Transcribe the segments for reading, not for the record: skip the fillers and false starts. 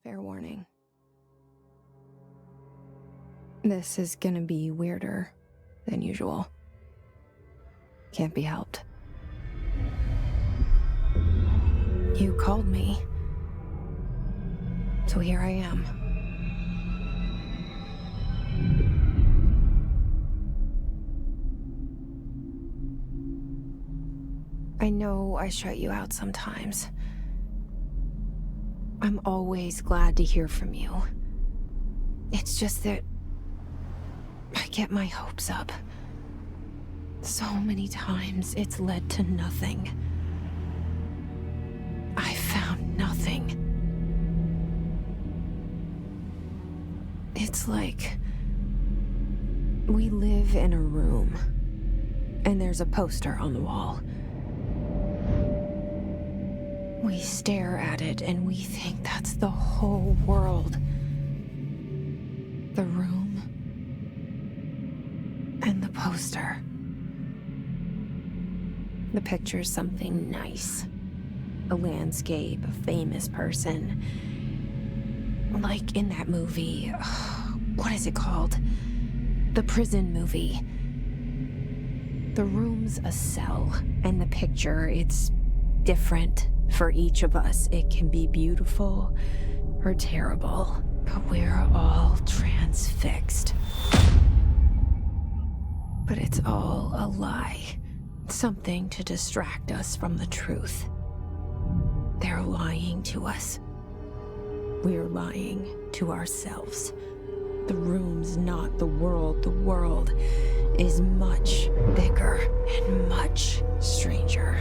Fair warning. This is gonna be weirder than usual. Can't be helped. You called me. So here I am. I know I shut you out sometimes. I'm always glad to hear from you. It's just that I get my hopes up. So many times it's led to nothing. I found nothing. It's like we live in a room, and there's a poster on the wall. We stare at it and we think that's the whole world. The room and the poster. The picture's something nice. A landscape, a famous person. Like in that movie, what is it called? The prison movie. The room's a cell, and the picture, it's different for each of us. It can be beautiful or terrible, but we're all transfixed. But it's all a lie. Something to distract us from the truth. They're lying to us. We're lying to ourselves. The room's not the world. The world is much bigger and much stranger.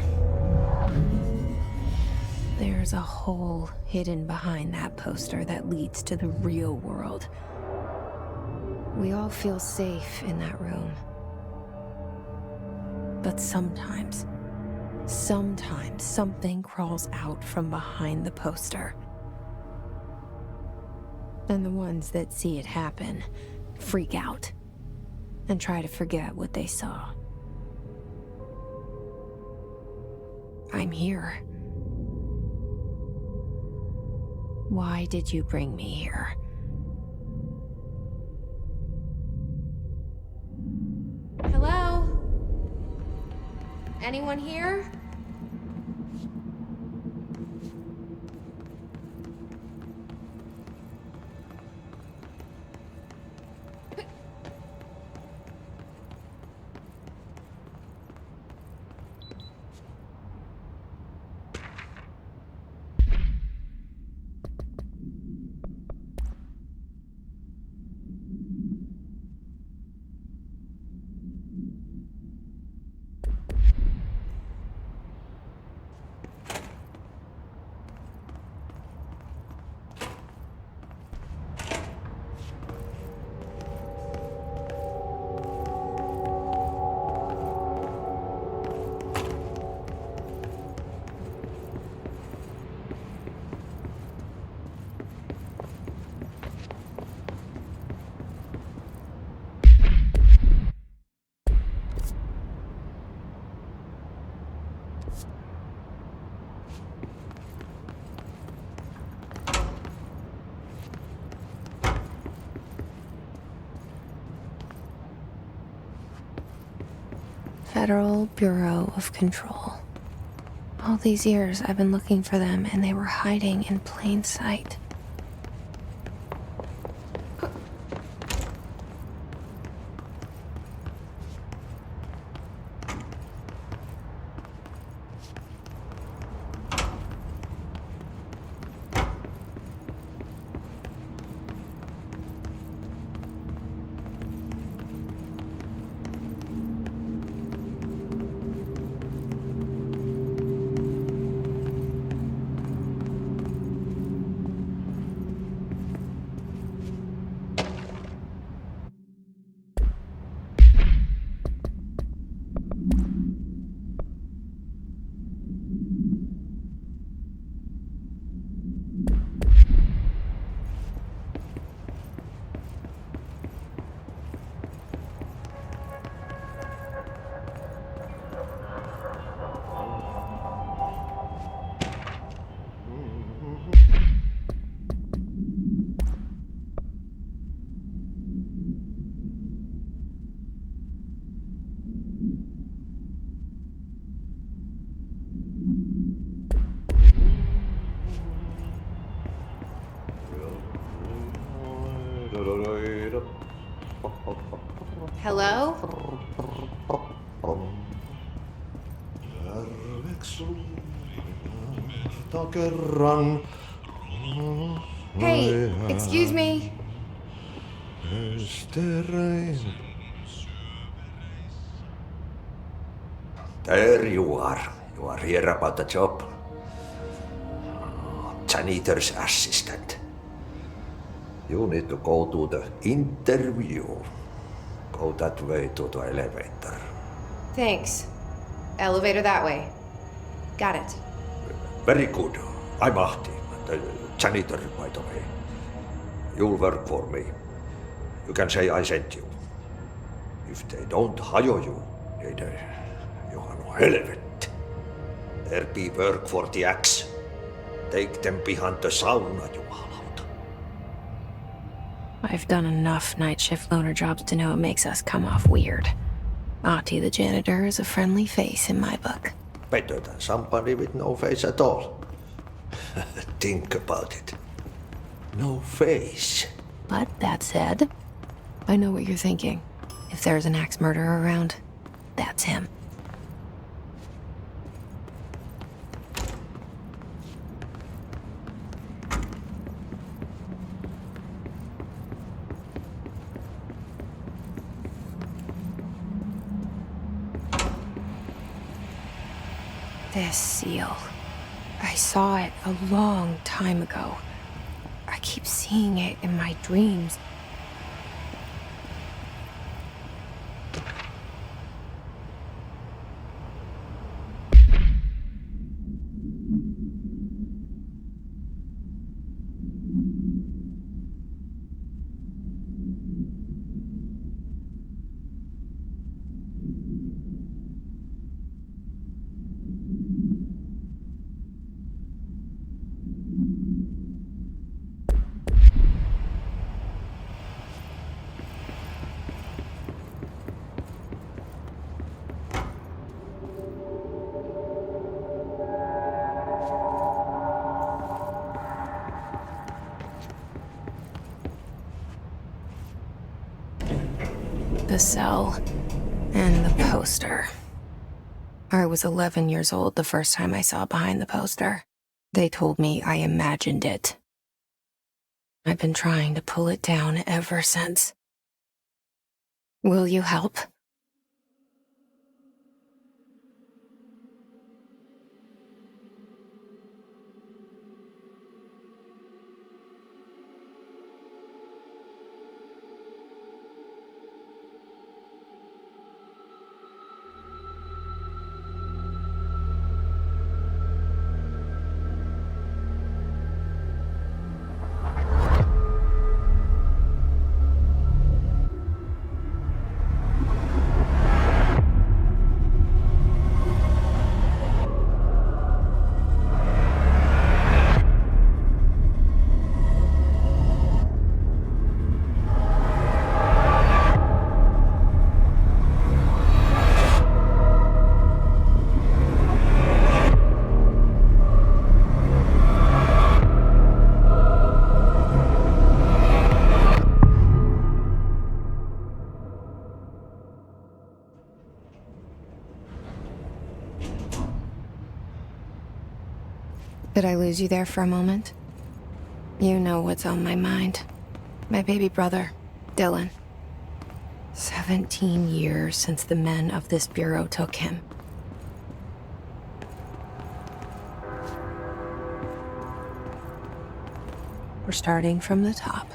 There's a hole hidden behind that poster that leads to the real world. We all feel safe in that room. But sometimes something crawls out from behind the poster. And the ones that see it happen freak out and try to forget what they saw. I'm here. Why did you bring me here? Hello? Anyone here? Federal Bureau of Control. All these years I've been looking for them, and they were hiding in plain sight. Hello? Hey, excuse me. There you are. You are here about the job. Janitor's assistant. You need to go to the interview. Go that way to the elevator. Thanks. Elevator that way. Got it. Very good. I'm Ahti, the janitor, by the way. You'll work for me. You can say I sent you. If they don't hire you, then you are no helvet. There be work for the axe. Take them behind the sauna, jumalauta. I've done enough night shift loner jobs to know it makes us come off weird. Ahti the janitor is a friendly face in my book. Better than somebody with no face at all. Think about it. No face. But that said, I know what you're thinking. If there's an axe murderer around, that's him. This seal. I saw it a long time ago. I keep seeing it in my dreams. The cell and the poster. I was 11 years old the first time I saw behind the poster. They told me I imagined it. I've been trying to pull it down ever since. Will you help? Did I lose you there for a moment? You know what's on my mind. My baby brother, Dylan. 17 years since the men of this bureau took him. We're starting from the top.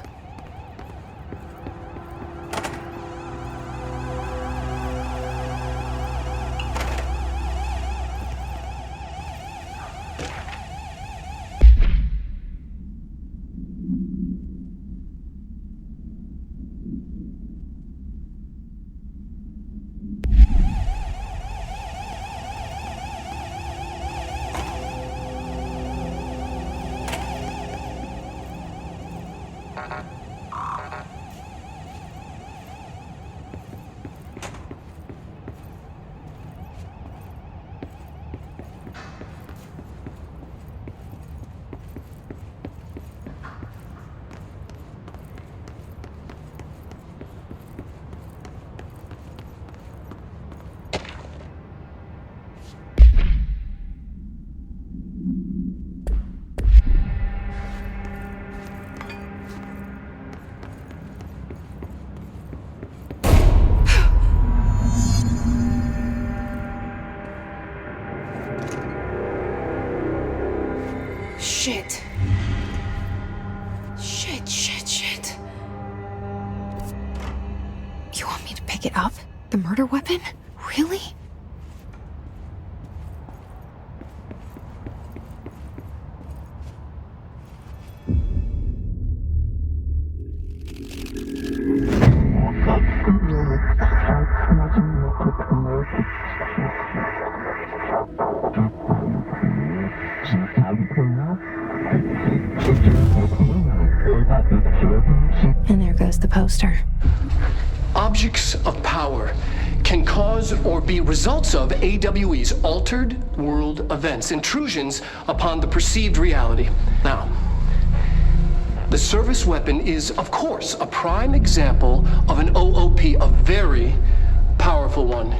pick it up? The murder weapon? Really? And there goes the poster. Objects of power can cause or be results of AWE's altered world events, intrusions upon the perceived reality. Now, the service weapon is, of course, a prime example of an OOP, a very powerful one.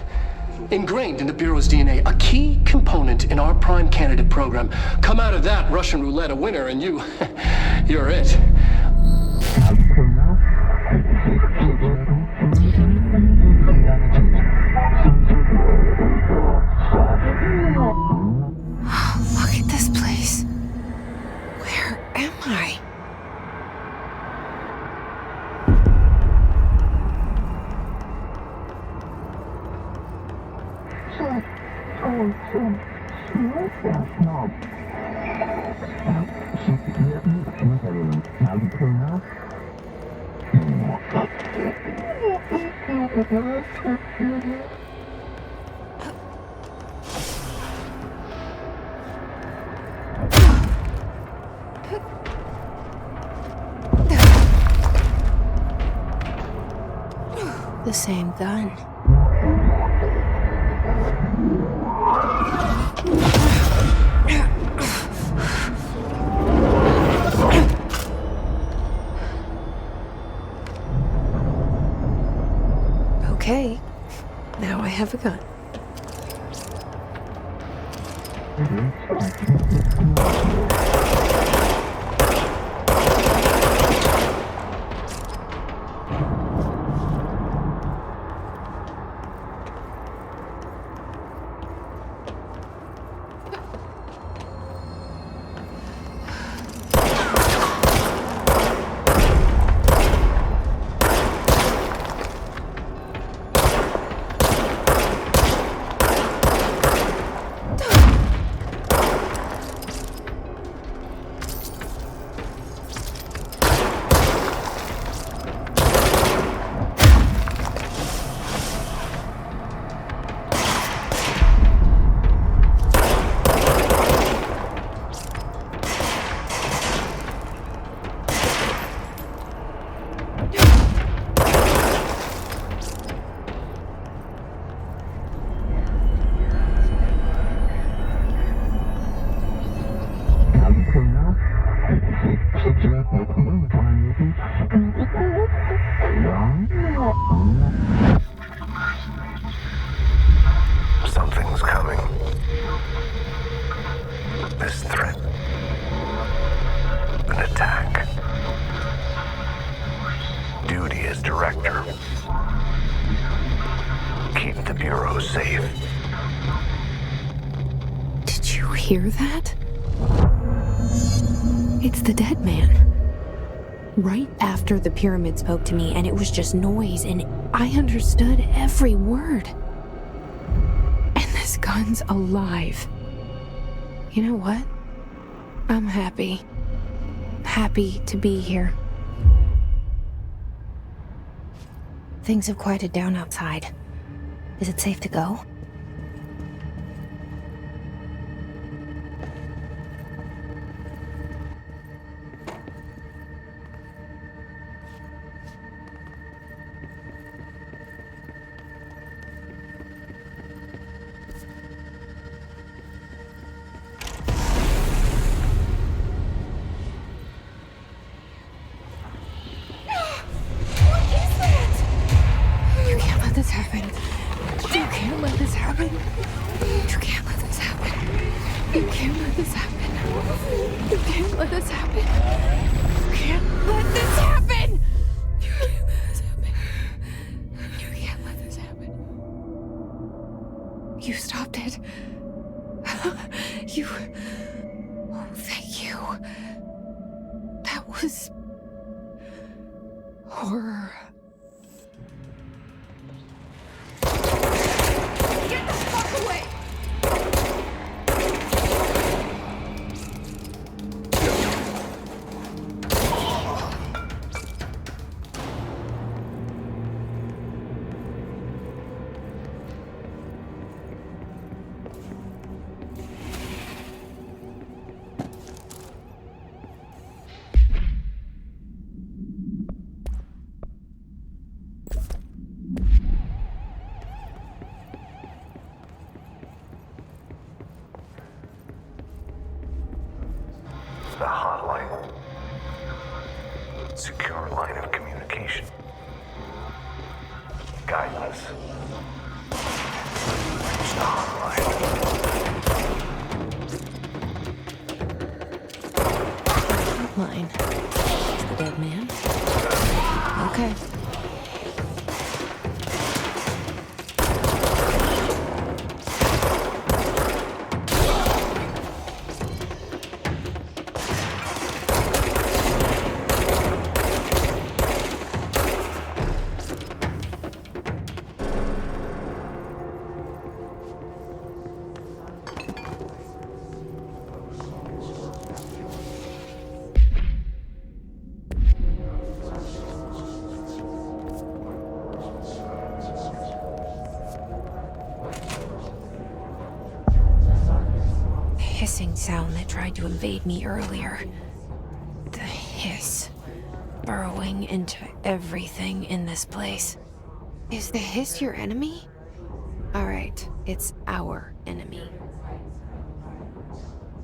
Ingrained in the Bureau's DNA, a key component in our prime candidate program. Come out of that Russian roulette a winner and you're it. Look at this place. Where am I? The same gun. Okay, now I have a gun. Something's coming. This threat. An attack. Duty as director. Keep the Bureau safe. Did you hear that? It's the dead man. Right after the pyramid spoke to me, and it was just noise, and I understood every word. And this gun's alive. You know what? I'm happy. Happy to be here. Things have quieted down outside. Is it safe to go? This happen. You can't let this happen. You can't let this happen. You can't let this happen. You can't let this happen. You can't let this happen. You can't let this happen. You can't let this happen. You stopped it. You. Oh, thank you. That was horror. Secure line of communication. Guide us. Starlight. Mine. Is the dead man? Okay. Hissing sound that tried to invade me earlier. The hiss. Burrowing into everything in this place. Is the hiss your enemy? Alright, it's our enemy.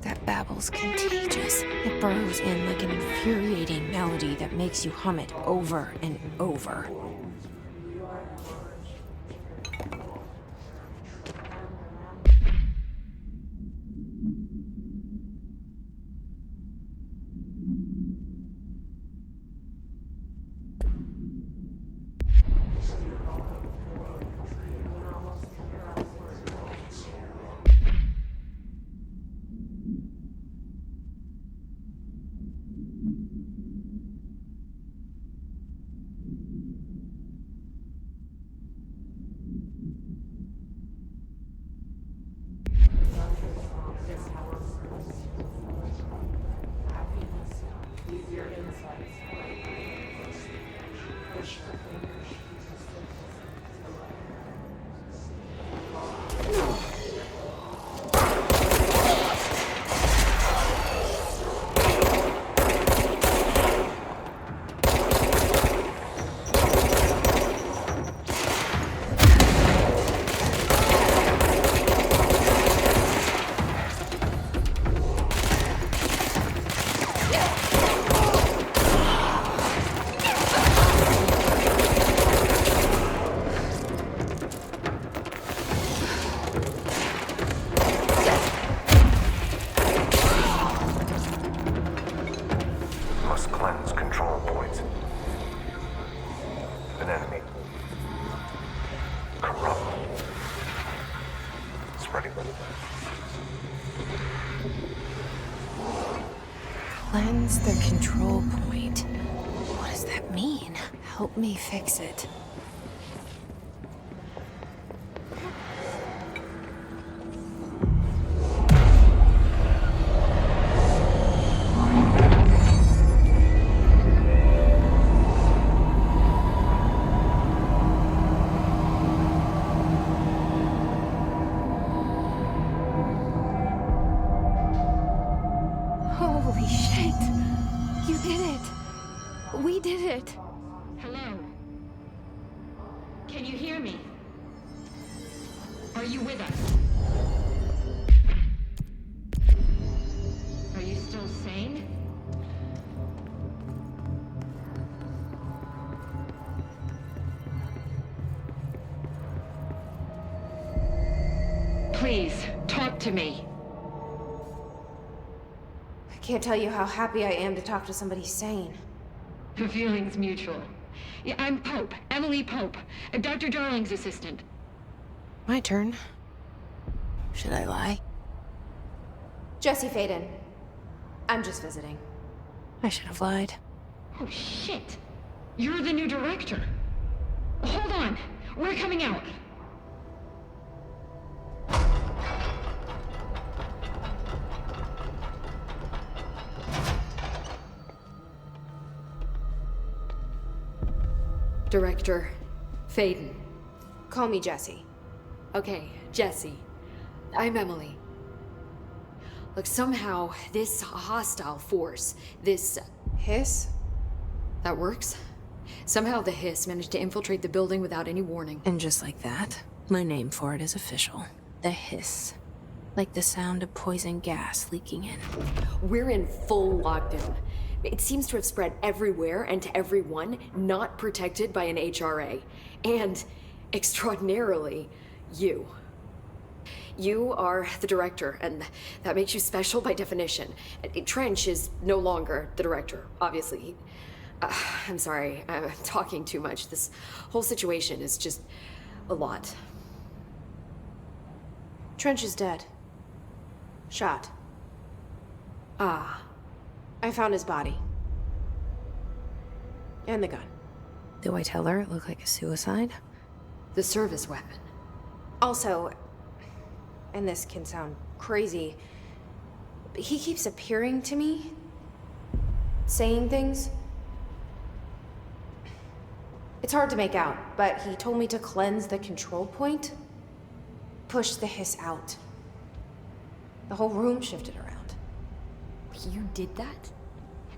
That babble's contagious. It burrows in like an infuriating melody that makes you hum it over and over. Must cleanse control points. An enemy. Corrupt. Spreading. Cleanse the control point. What does that mean? Help me fix it. Holy shit! You did it! We did it! Hello? Can you hear me? Are you with us? Are you still sane? Please, talk to me. I can't tell you how happy I am to talk to somebody sane. The feeling's mutual. Yeah, I'm Pope, Emily Pope, Dr. Darling's assistant. My turn. Should I lie? Jesse Faden. I'm just visiting. I should have lied. Oh, shit. You're the new director. Hold on. We're coming out. Director Faden. Call me Jesse. Okay, Jesse. I'm Emily. Look, somehow this hostile force, this... Hiss? that works? Somehow the hiss managed to infiltrate the building without any warning. And just like that, my name for it is official. The hiss. Like the sound of poison gas leaking in. We're in full lockdown. It seems to have spread everywhere and to everyone not protected by an HRA. And, extraordinarily, you. You are the director, and that makes you special by definition. Trench is no longer the director, obviously. I'm sorry, I'm talking too much. This whole situation is just a lot. Trench is dead. Shot. Ah. I found his body. And the gun. Do I tell her it looked like a suicide? The service weapon. Also, and this can sound crazy, but he keeps appearing to me, saying things. It's hard to make out, but he told me to cleanse the control point, push the hiss out. The whole room shifted around. You did that?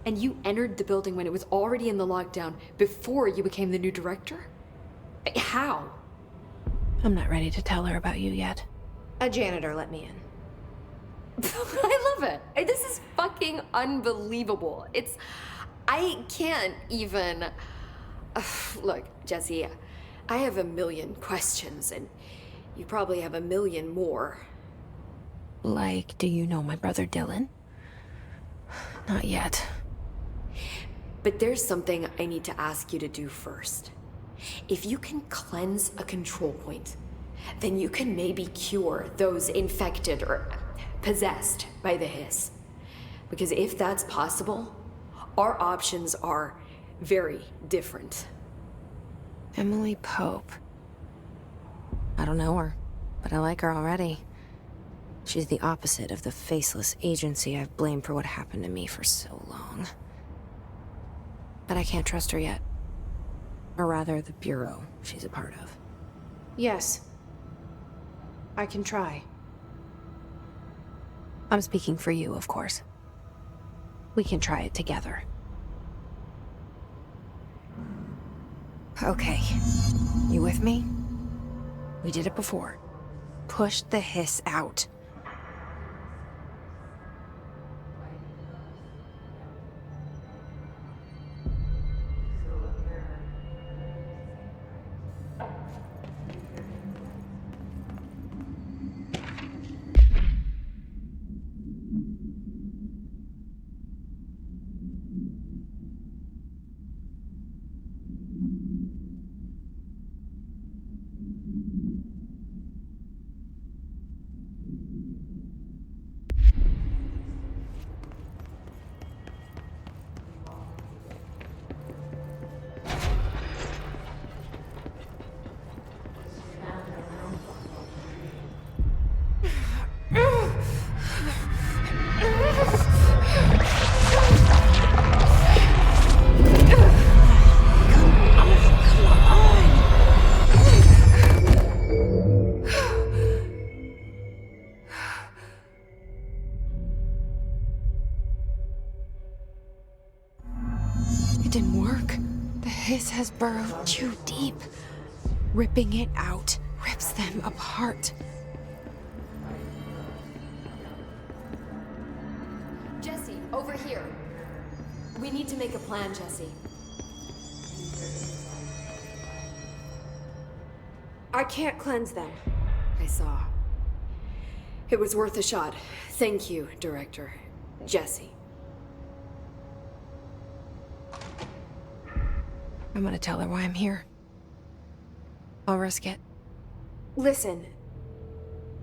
And you entered the building when it was already in the lockdown before you became the new director? How? I'm not ready to tell her about you yet. A janitor let me in. I love it. This is fucking unbelievable. I can't even... Look, Jesse, I have a million questions, and you probably have a million more. Like, do you know my brother Dylan? Not yet. But there's something I need to ask you to do first. If you can cleanse a control point, then you can maybe cure those infected or possessed by the hiss. Because if that's possible, our options are very different. Emily Pope. I don't know her, but I like her already. She's the opposite of the faceless agency I've blamed for what happened to me for so long. But I can't trust her yet. Or rather, the Bureau she's a part of. Yes. I can try. I'm speaking for you, of course. We can try it together. Okay. You with me? We did it before. Push the hiss out. It didn't work. The hiss has burrowed too deep. Ripping it out rips them apart. Jesse, over here. We need to make a plan, Jesse. I can't cleanse them. I saw. It was worth a shot. Thank you, Director. Jesse. I'm gonna tell her why I'm here. I'll risk it. Listen.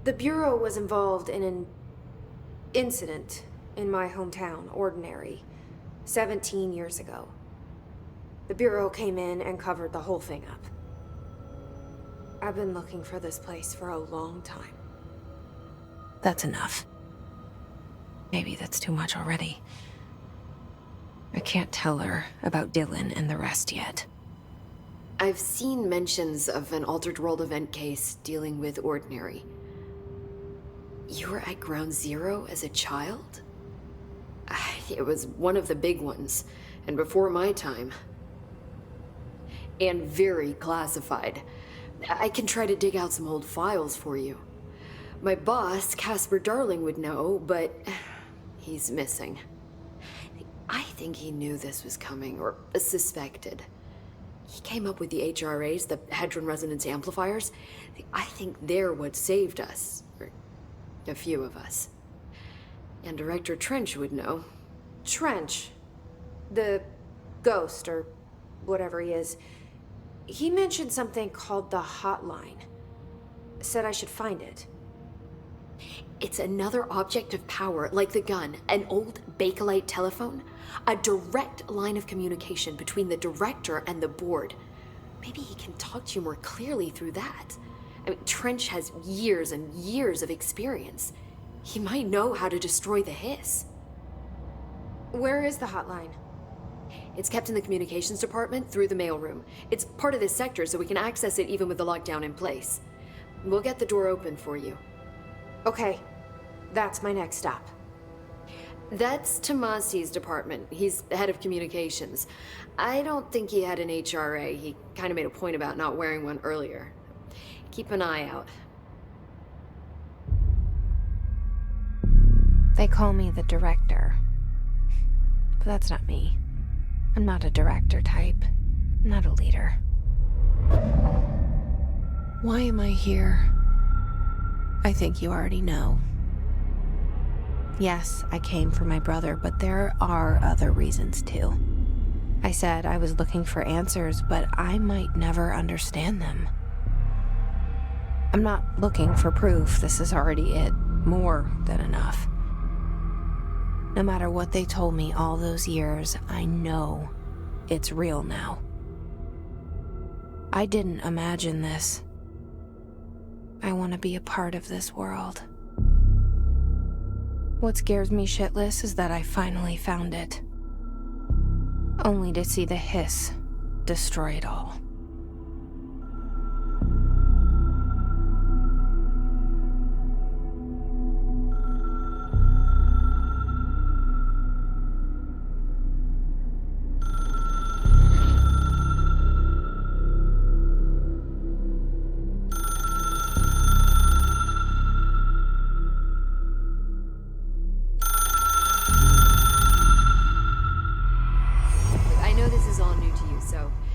The Bureau was involved in an incident in my hometown, Ordinary, 17 years ago. The Bureau came in and covered the whole thing up. I've been looking for this place for a long time. That's enough. Maybe that's too much already. I can't tell her about Dylan and the rest yet. I've seen mentions of an Altered World event case dealing with Ordinary. You were at Ground Zero as a child? It was one of the big ones, and before my time. And very classified. I can try to dig out some old files for you. My boss, Casper Darling, would know, but he's missing. I think he knew this was coming, or suspected. He came up with the HRAs, the Hadron Resonance Amplifiers. I think they're what saved us. Or a few of us. And Director Trench would know. Trench. The ghost, or whatever he is. He mentioned something called the Hotline. Said I should find it. It's another object of power, like the gun, an old Bakelite telephone. A direct line of communication between the director and the board. Maybe he can talk to you more clearly through that. I mean, Trench has years and years of experience. He might know how to destroy the Hiss. Where is the hotline? It's kept in the communications department through the mailroom. It's part of this sector, so we can access it even with the lockdown in place. We'll get the door open for you. Okay, that's my next stop. That's Tomasi's department. He's head of communications. I don't think he had an HRA. He kind of made a point about not wearing one earlier. Keep an eye out. They call me the director. But that's not me. I'm not a director type. I'm not a leader. Why am I here? I think you already know. Yes, I came for my brother, but there are other reasons too. I said I was looking for answers, but I might never understand them. I'm not looking for proof. This is already it. More than enough. No matter what they told me all those years, I know it's real now. I didn't imagine this. I want to be a part of this world. What scares me shitless is that I finally found it. Only to see the Hiss destroy it all.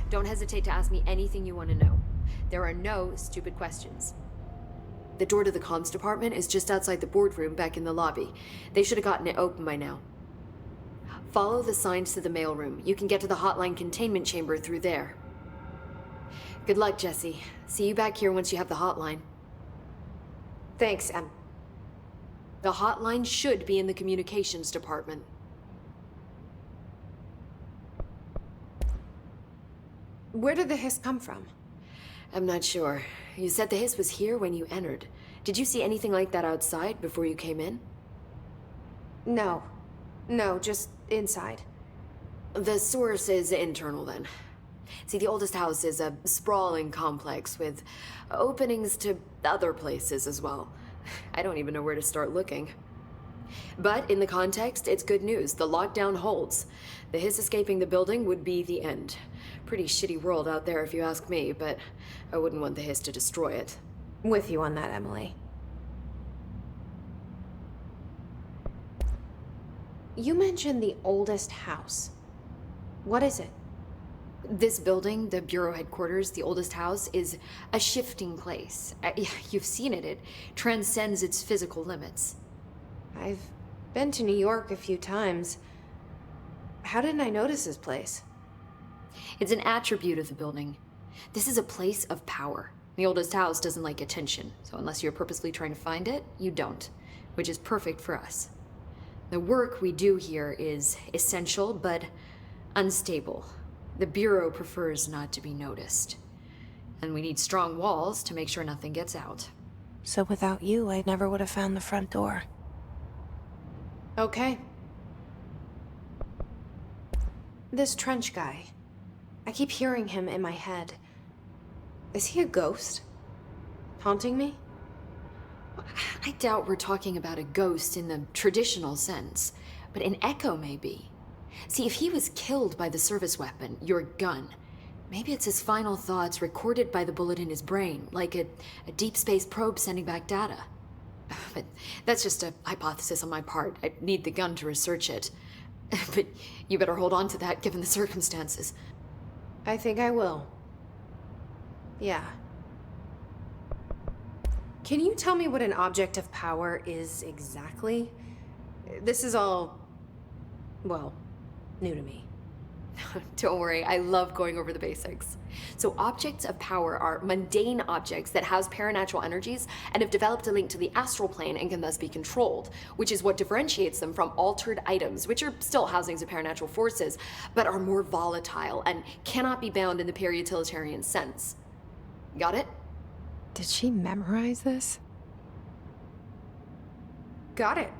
Don't hesitate to ask me anything you want to know. There are no stupid questions. The door to the comms department is just outside the boardroom back in the lobby. They should have gotten it open by now. Follow the signs to the mailroom. You can get to the hotline containment chamber through there. Good luck, Jesse. See you back here once you have the hotline. Thanks, Em. The hotline should be in the communications department. Where did the Hiss come from? I'm not sure. You said the Hiss was here when you entered. Did you see anything like that outside before you came in? No. No, just inside. The source is internal then. See, the oldest house is a sprawling complex with openings to other places as well. I don't even know where to start looking. But in the context, it's good news. The lockdown holds. The Hiss escaping the building would be the end. Pretty shitty world out there if you ask me, but I wouldn't want the Hiss to destroy it. With you on that, Emily. You mentioned the oldest house. What is it? This building, the Bureau headquarters, the oldest house, is a shifting place. You've seen it. It transcends its physical limits. I've been to New York a few times. How didn't I notice this place? It's an attribute of the building. This is a place of power. The oldest house doesn't like attention, so unless you're purposely trying to find it, you don't, which is perfect for us. The work we do here is essential, but unstable. The Bureau prefers not to be noticed. And we need strong walls to make sure nothing gets out. So without you, I never would have found the front door. Okay. This Trench guy. I keep hearing him in my head. Is he a ghost? Haunting me? I doubt we're talking about a ghost in the traditional sense, but an echo maybe. See, if he was killed by the service weapon, your gun, maybe it's his final thoughts recorded by the bullet in his brain, like a deep space probe sending back data. But that's just a hypothesis on my part. I need the gun to research it. But you better hold on to that given the circumstances. I think I will. Yeah. Can you tell me what an object of power is exactly? This is all, well, new to me. Don't worry, I love going over the basics. So objects of power are mundane objects that house paranatural energies and have developed a link to the astral plane and can thus be controlled, which is what differentiates them from altered items, which are still housings of paranatural forces, but are more volatile and cannot be bound in the pure utilitarian sense. Got it? Did she memorize this? Got it.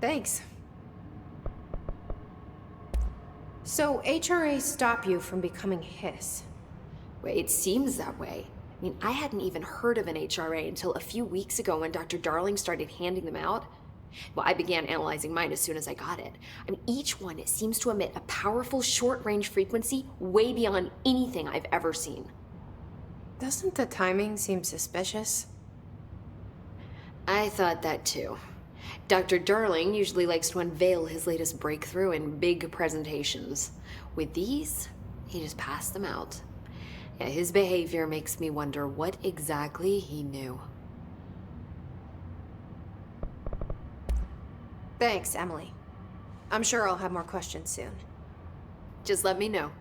Thanks. So HRA stop you from becoming Hiss? Well, it seems that way. I mean, I hadn't even heard of an HRA until a few weeks ago when Dr. Darling started handing them out. Well, I began analyzing mine as soon as I got it. I mean, each one seems to emit a powerful short-range frequency way beyond anything I've ever seen. Doesn't the timing seem suspicious? I thought that too. Dr. Darling usually likes to unveil his latest breakthrough in big presentations. With these, he just passed them out. Yeah, his behavior makes me wonder what exactly he knew. Thanks, Emily. I'm sure I'll have more questions soon. Just let me know.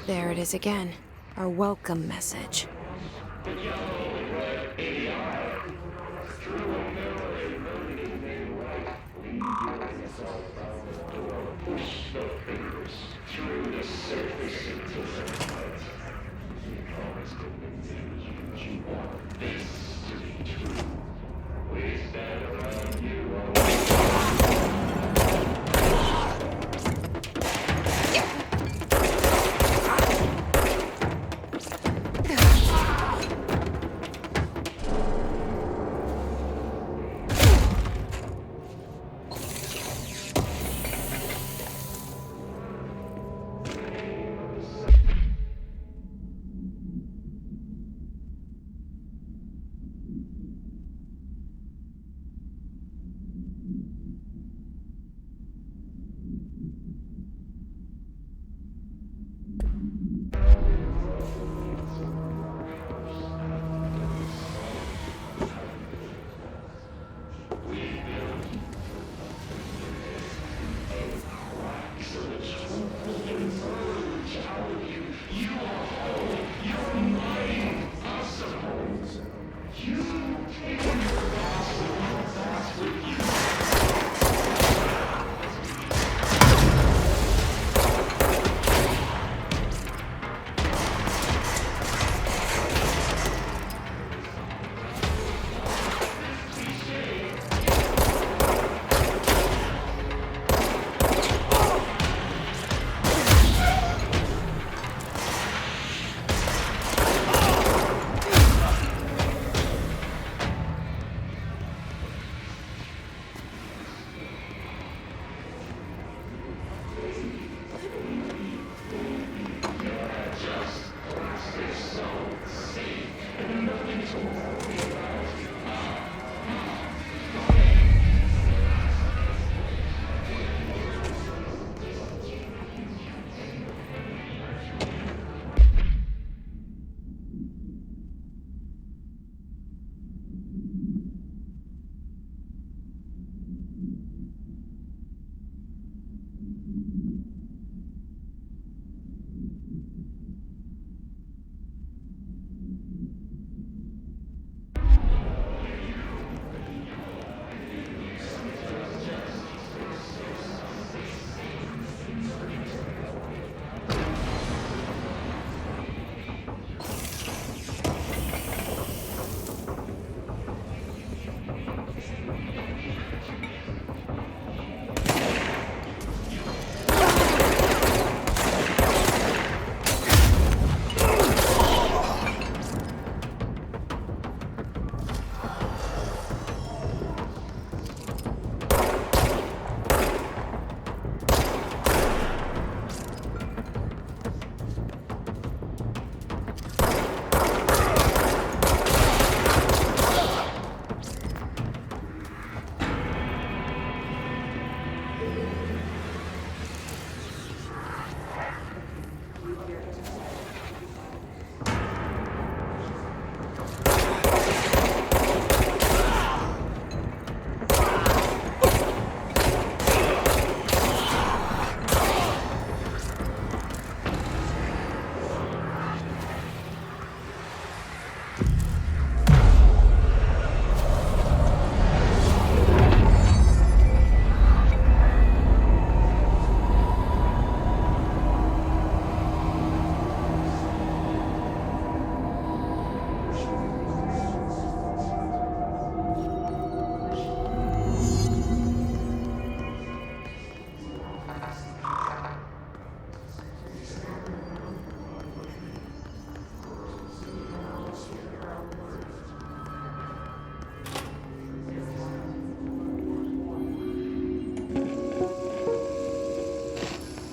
There it is again. Our welcome message.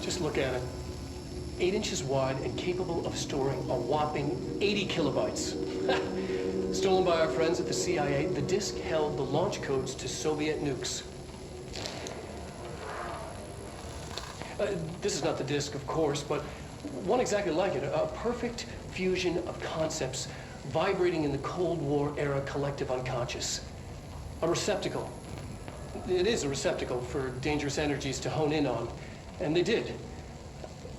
Just look at it. 8 inches wide and capable of storing a whopping 80 kilobytes. Stolen by our friends at the CIA, the disk held the launch codes to Soviet nukes. This is not the disk, of course, but one exactly like it. A perfect fusion of concepts vibrating in the Cold War era collective unconscious. A receptacle. It is a receptacle for dangerous energies to hone in on. And they did.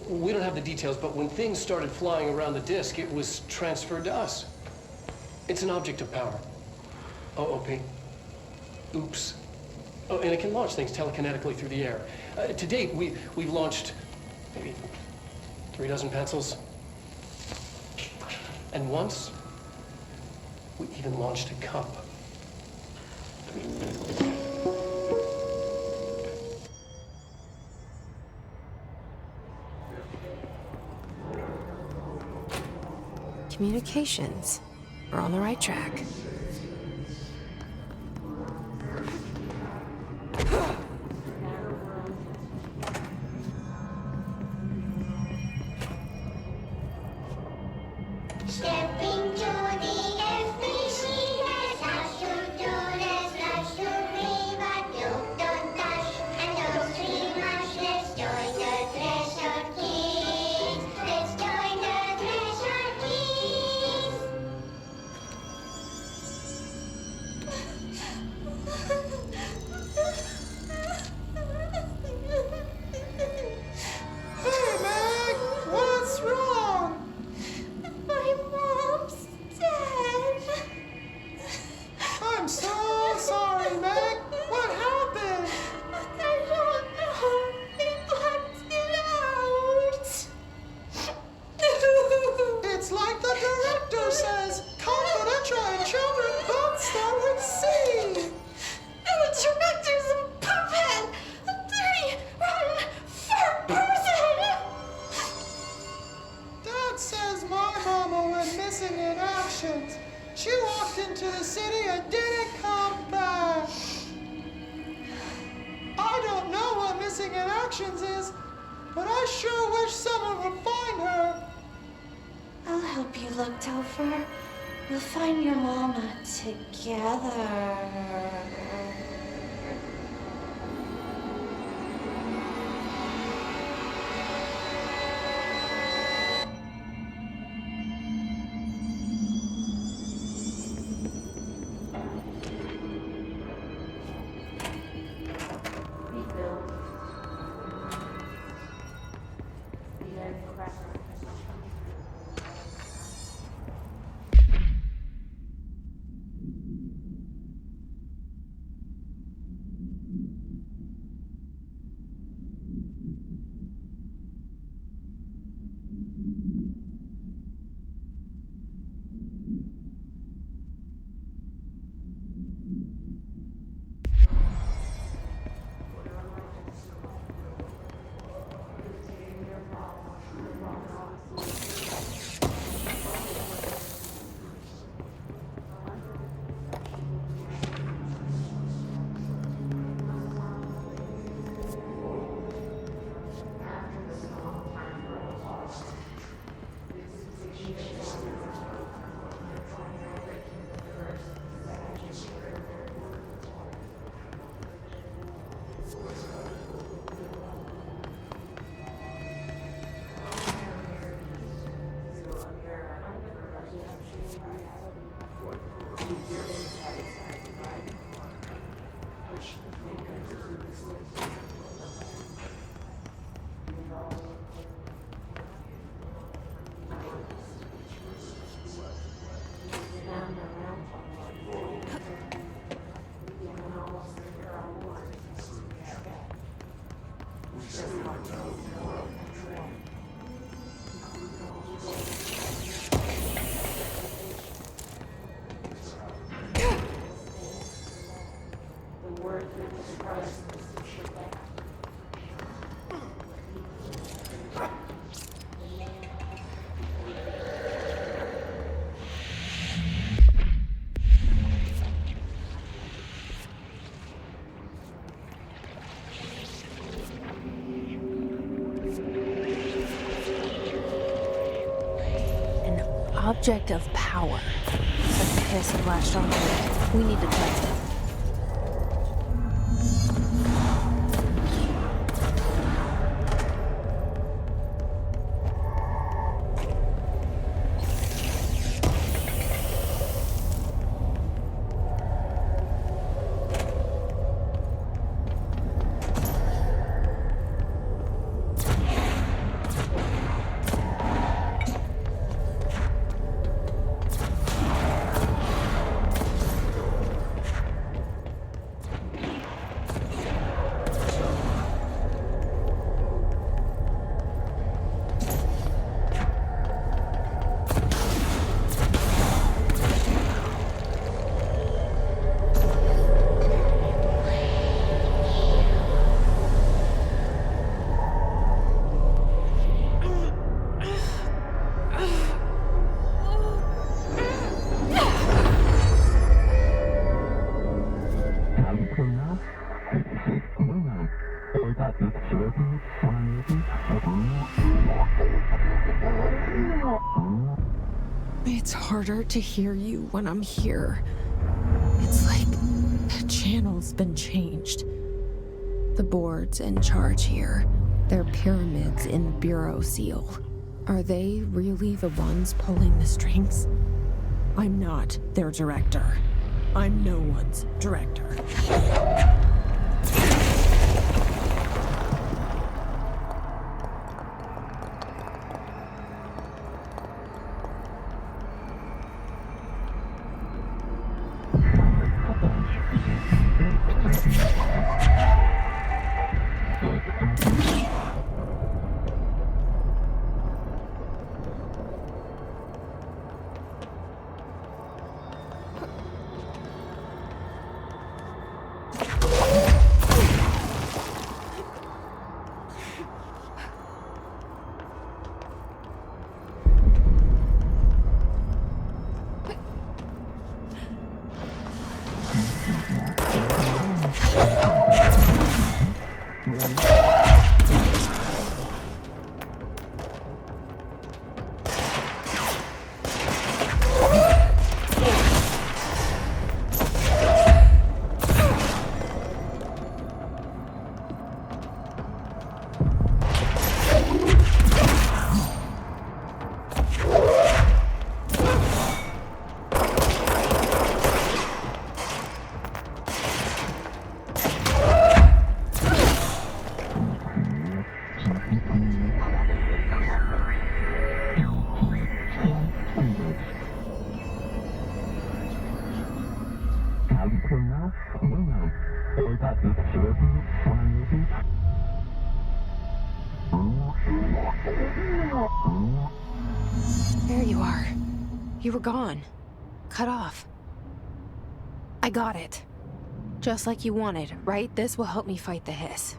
We don't have the details, but when things started flying around the disk, it was transferred to us. It's an object of power. OOP. Oops. Oh, and it can launch things telekinetically through the air. To date, we've launched maybe 3 dozen pencils. And once, we even launched a cup. Communications. We're on the right track. Stepping to the FBC, as I should do, let's rush to me, but you don't touch. And those 3 much, let's join the treasure keys. Let's join the treasure keys. Hey, Meg! What's wrong? My mom's dead. I'm so sorry, Meg! What happened? I don't know. They blacked it out. It's like the director says, confidential and children both start with C. The director's a puppet. A dirty, rotten, fat person. Dad says my mama went missing in action. She walked into the city and didn't come back. I don't know what missing in actions is, but I sure wish someone would find her. I'll help you look, Topher. We'll find your mama together. Object of power. Said the hiss flashed on me. We need to test it. It's harder to hear you when I'm here. It's like the channel's been changed. The board's in charge here. They're pyramids in the Bureau seal. Are they really the ones pulling the strings? I'm not their director. I'm no one's director. There you are. You were gone. Cut off. I got it. Just like you wanted, right? This will help me fight the hiss.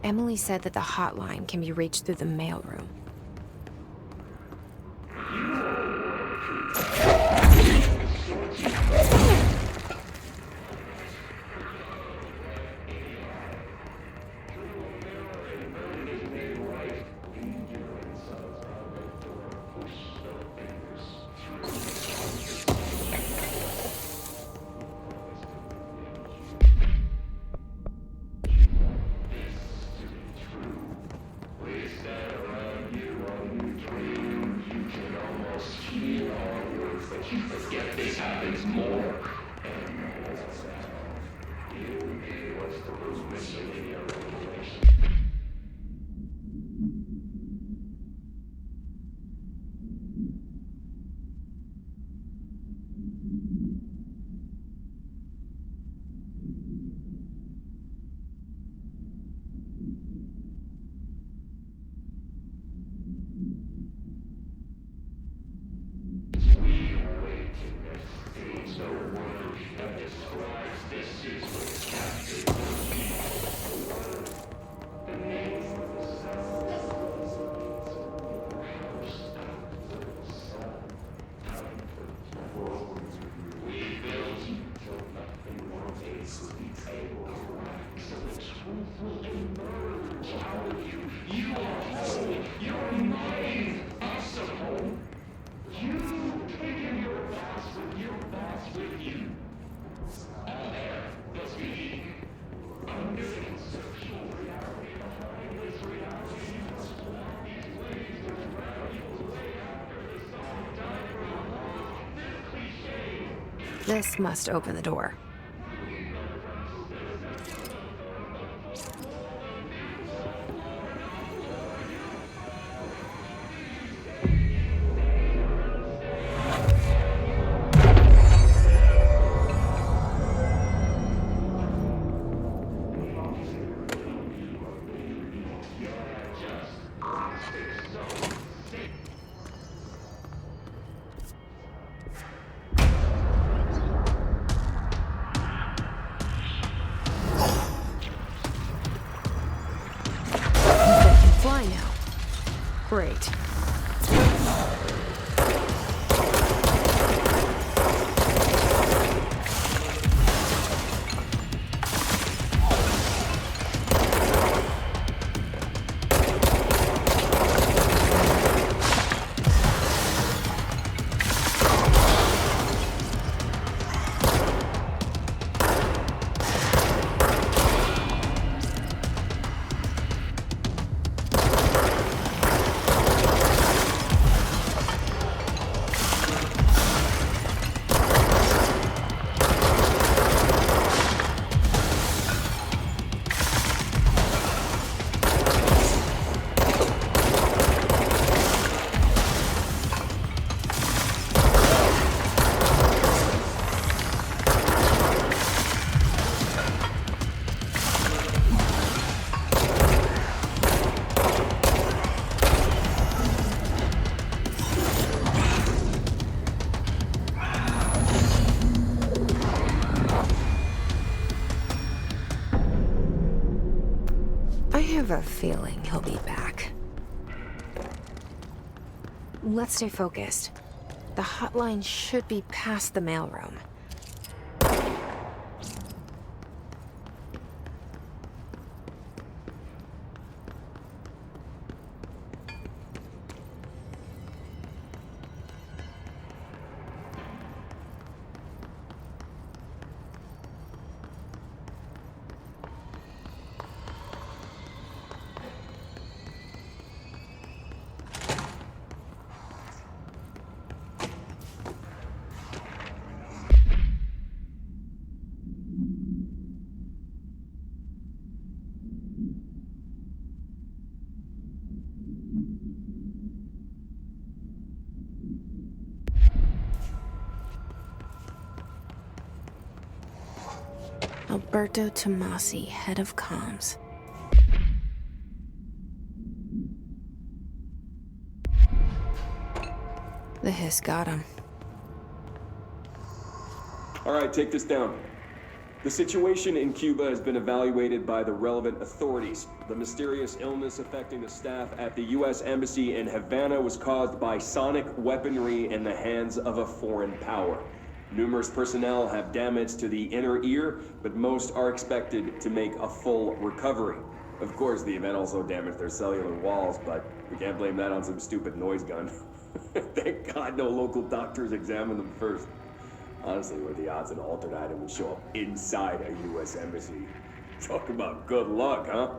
Emily said that the hotline can be reached through the mailroom. This must open the door. Great. I have a feeling he'll be back. Let's stay focused. The hotline should be past the mailroom. Alberto Tomasi, head of comms. The hiss got him. All right, take this down. The situation in Cuba has been evaluated by the relevant authorities. The mysterious illness affecting the staff at the U.S. Embassy in Havana was caused by sonic weaponry in the hands of a foreign power. Numerous personnel have damage to the inner ear, but most are expected to make a full recovery. Of course, the event also damaged their cellular walls, but we can't blame that on some stupid noise gun. Thank God no local doctors examined them first. Honestly, what are the odds an altered item would show up inside a U.S. embassy? Talk about good luck, huh?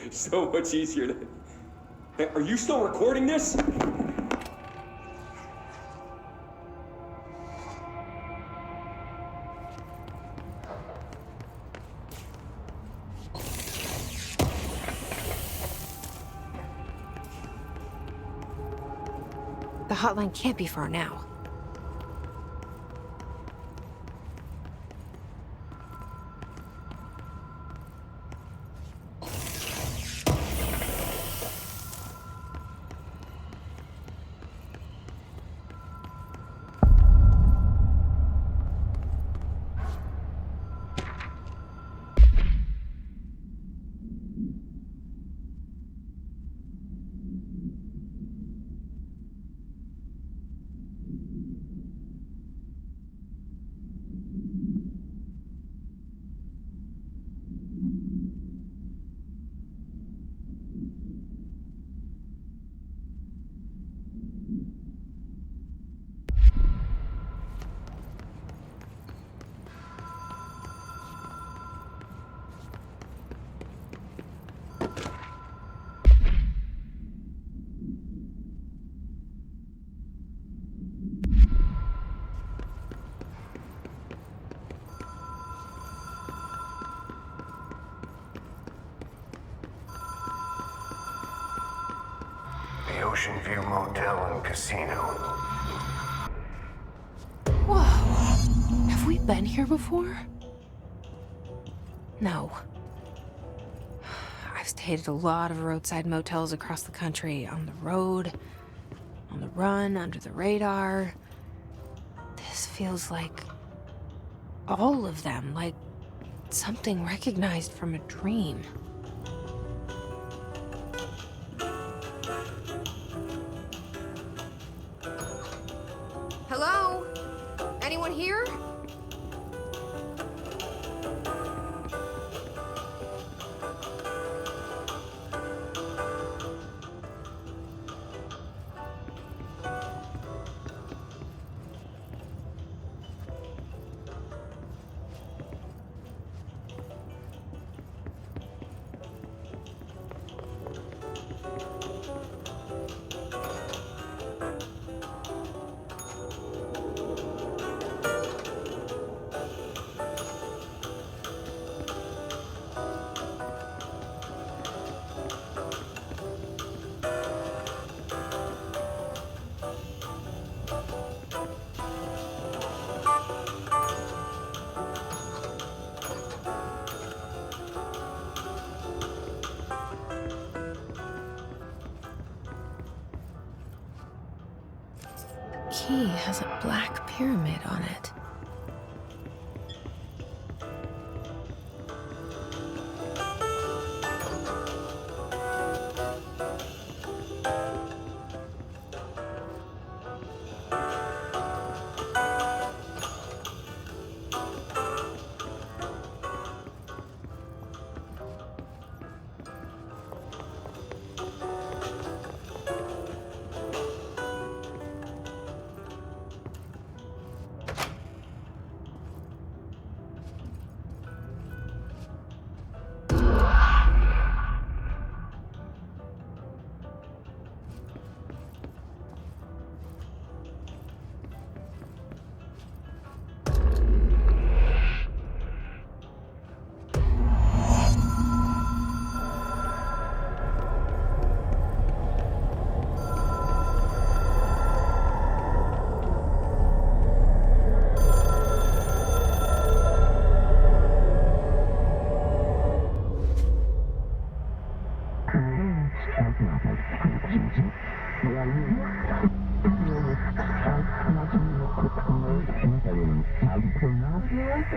So much easier to... Hey, are you still recording this? The hotline can't be far now. The Ocean View Motel and Casino. Whoa. Have we been here before? No. I've stayed at a lot of roadside motels across the country, on the road, on the run, under the radar. This feels like all of them, like something recognized from a dream. Hello? Anyone here? Key has a black pyramid on it.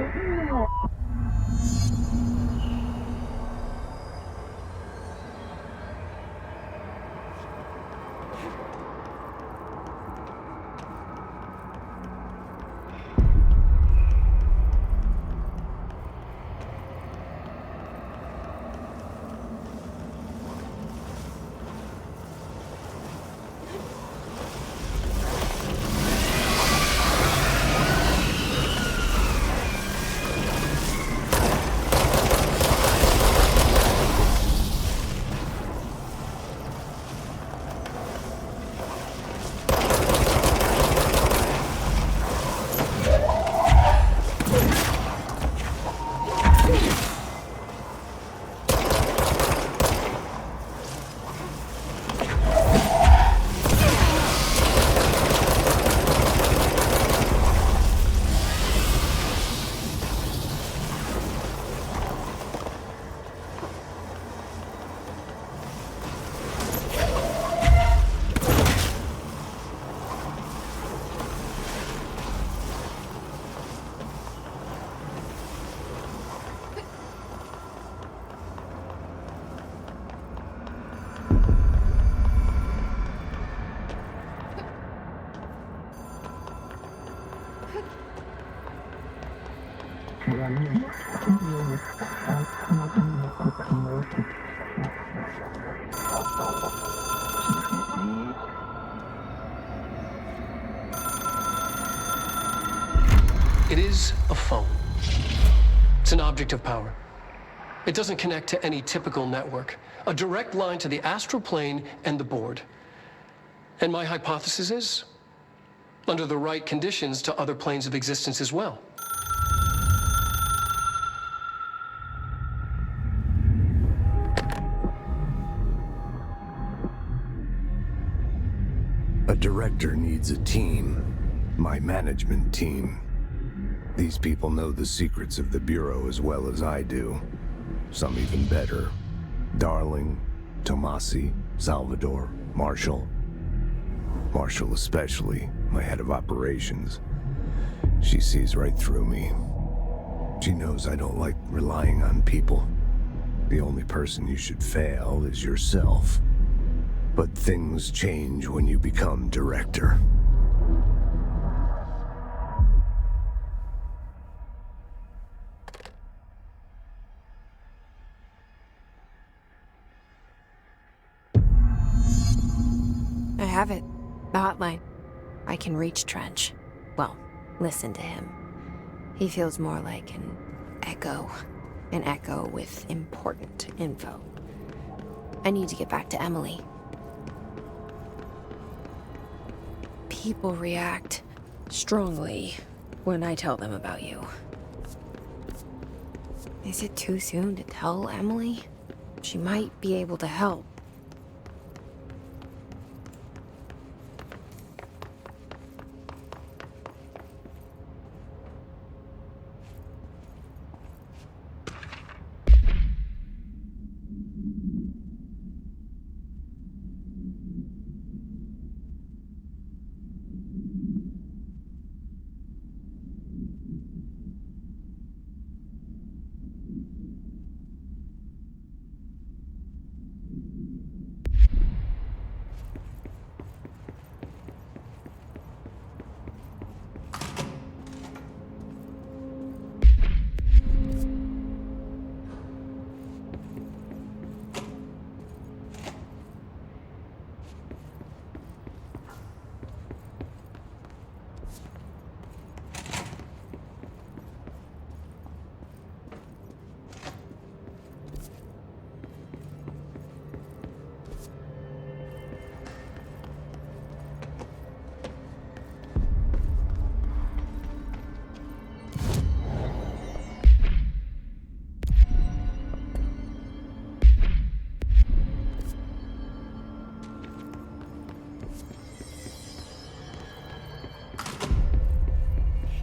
Thank you. It is a phone. It's an object of power. It doesn't connect to any typical network. A direct line to the astral plane and the board. And my hypothesis is, under the right conditions, to other planes of existence as well. A director needs a team. My management team. These people know the secrets of the Bureau as well as I do. Some even better. Darling, Tomasi, Salvador, Marshall. Marshall especially, my head of operations. She sees right through me. She knows I don't like relying on people. The only person you should fail is yourself. But things change when you become director. I have it. The hotline. I can reach Trench. Well, listen to him. He feels more like an echo. An echo with important info. I need to get back to Emily. People react strongly when I tell them about you. Is it too soon to tell Emily? She might be able to help.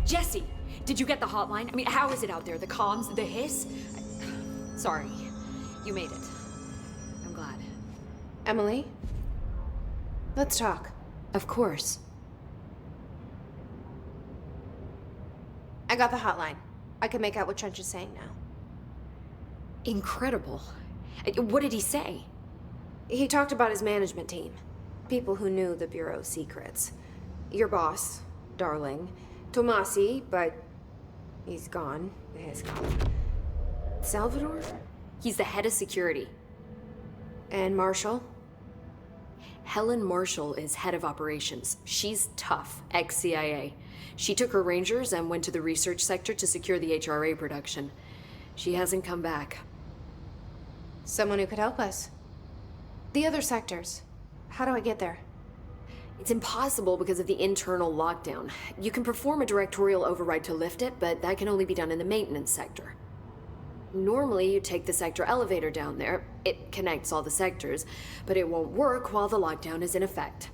Jesse, did you get the hotline? I mean, how is it out there? The comms, the hiss? Sorry, you made it. I'm glad. Emily? Let's talk. Of course. I got the hotline. I can make out what Trench is saying now. Incredible. What did he say? He talked about his management team. People who knew the Bureau's secrets. Your boss, Darling. Tomasi, but he's gone. He's gone. Salvador? He's the head of security. And Marshall? Helen Marshall is head of operations. She's tough, ex-CIA. She took her Rangers and went to the research sector to secure the HRA production. She hasn't come back. Someone who could help us. The other sectors. How do I get there? It's impossible because of the internal lockdown. You can perform a directorial override to lift it, but that can only be done in the maintenance sector. Normally, you take the sector elevator down there. It connects all the sectors, but it won't work while the lockdown is in effect.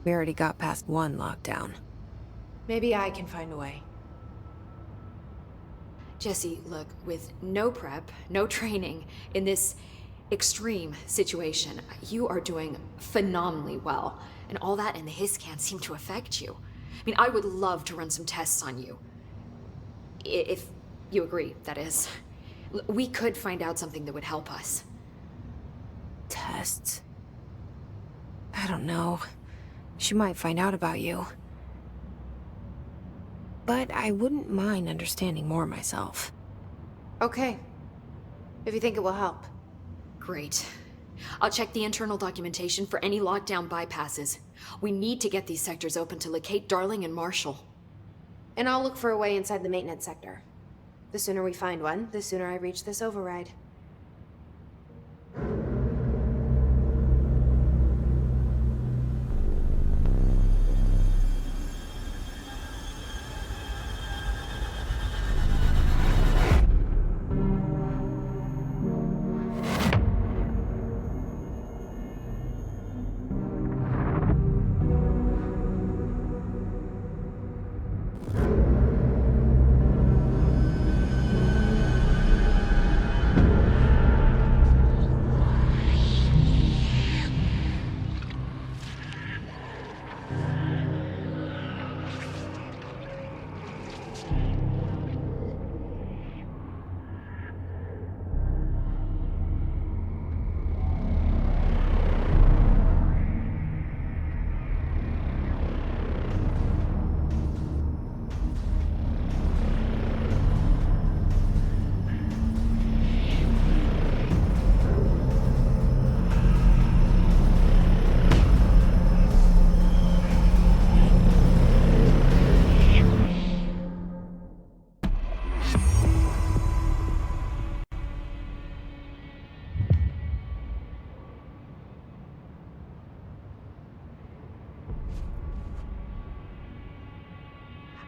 We already got past one lockdown. Maybe I can find a way. Jesse, look, with no prep, no training, in this extreme situation, you are doing phenomenally well. And all that and the hiss can't seem to affect you. I mean, I would love to run some tests on you. If you agree, that is. We could find out something that would help us. Tests? I don't know. She might find out about you. but I wouldn't mind understanding more myself. Okay. If you think it will help. Great. I'll check the internal documentation for any lockdown bypasses. We need to get these sectors open to locate Darling and Marshall. And I'll look for a way inside the maintenance sector. The sooner we find one, the sooner I reach this override.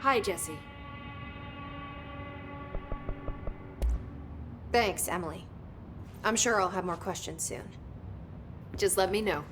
Hi, Jesse. Thanks, Emily. I'm sure I'll have more questions soon. Just let me know.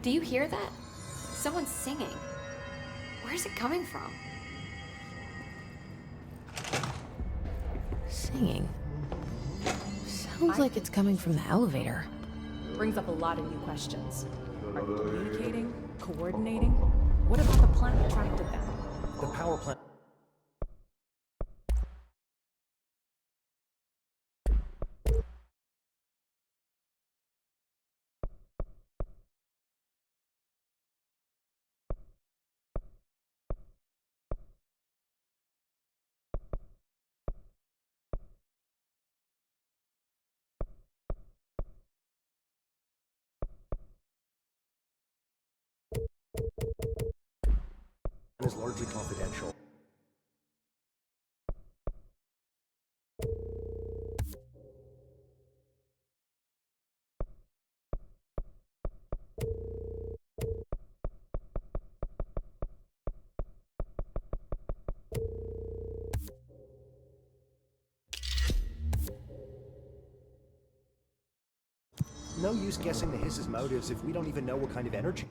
Do you hear that? Someone's singing. Where's it coming from? Singing. Sounds like it's coming from the elevator. Brings up a lot of new questions. Are they communicating? Coordinating? What about the planet attracted them? The power plant. Is largely confidential. No use guessing the Hiss's motives if we don't even know what kind of energy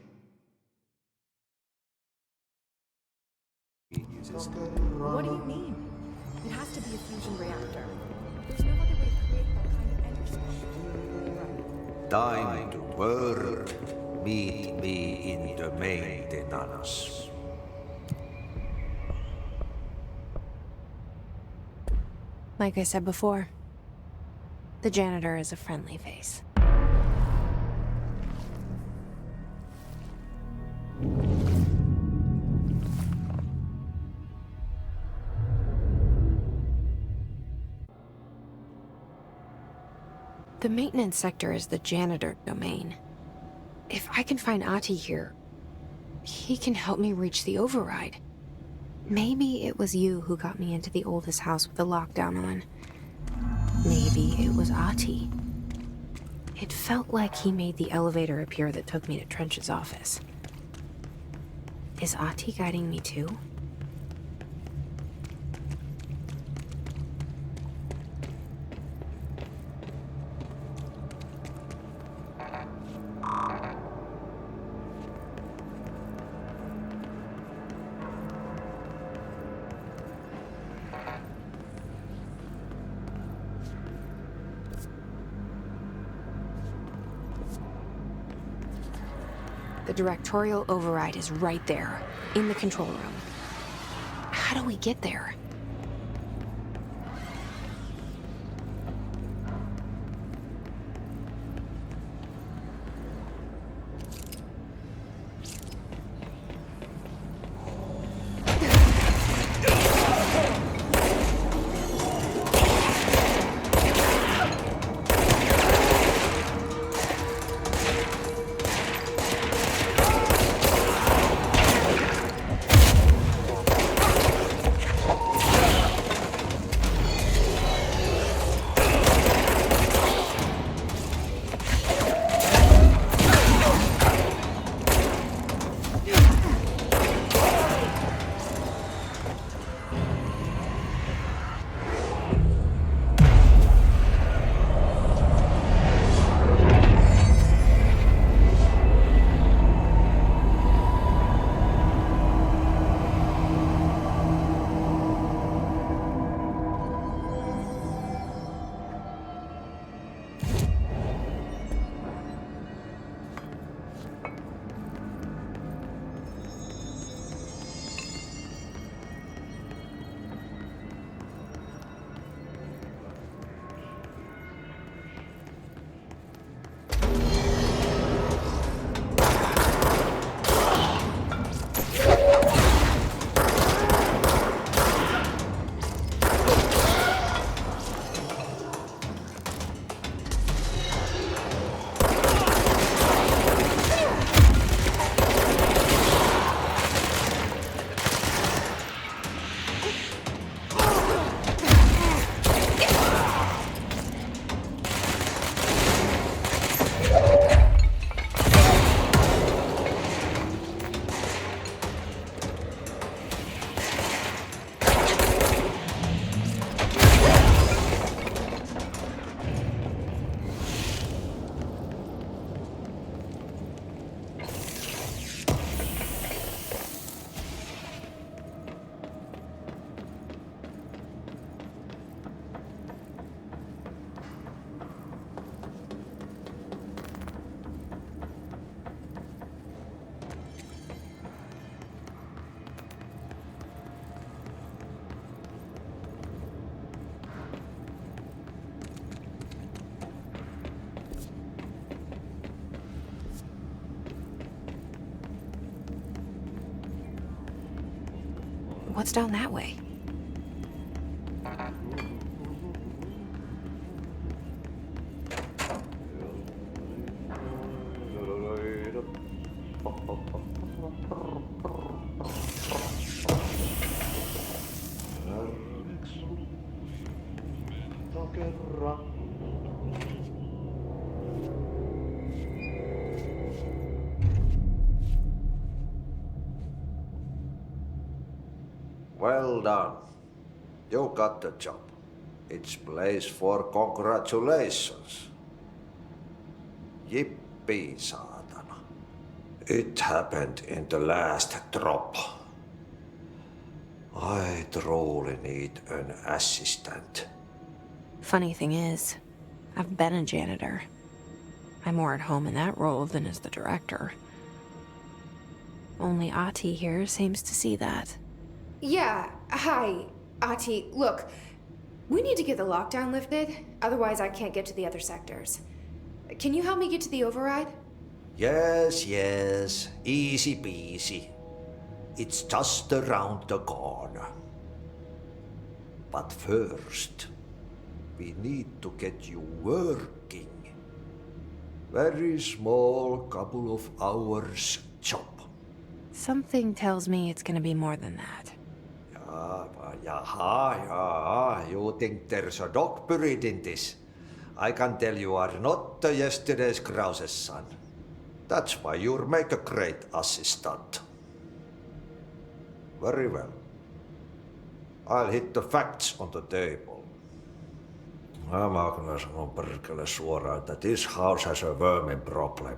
it uses. What do you mean? It has to be a fusion reactor. There's no other way to create that kind of energy. Time to work. Meet me in the maintenance. Like I said before, the janitor is a friendly face. The maintenance sector is the janitor domain. If I can find Ahti here, he can help me reach the override. Maybe it was you who got me into the oldest house with the lockdown on. Maybe it was Ahti. It felt like he made the elevator appear that took me to Trench's office. Is Ahti guiding me too? The directorial override is right there, in the control room. How do we get there? What's down that way? Well done. You got the job. It's place for congratulations. Yippee, saatana. It happened in the last drop. I truly need an assistant. Funny thing is, I've been a janitor. I'm more at home in that role than as the director. Only Ahti here seems to see that. Yeah, hi, Ahti. Look, we need to get the lockdown lifted, otherwise I can't get to the other sectors. Can you help me get to the override? Yes, yes. Easy peasy. It's just around the corner. But first, we need to get you working. Very small, couple of hours job. Something tells me it's gonna be more than that. Yeah. You think there's a dog buried in this? I can tell you are not yesterday's Krause's son. That's why you'll make a great assistant. Very well. I'll hit the facts on the table. Mä kyllä sanon perkele suoraan, että this house has a vermin problem.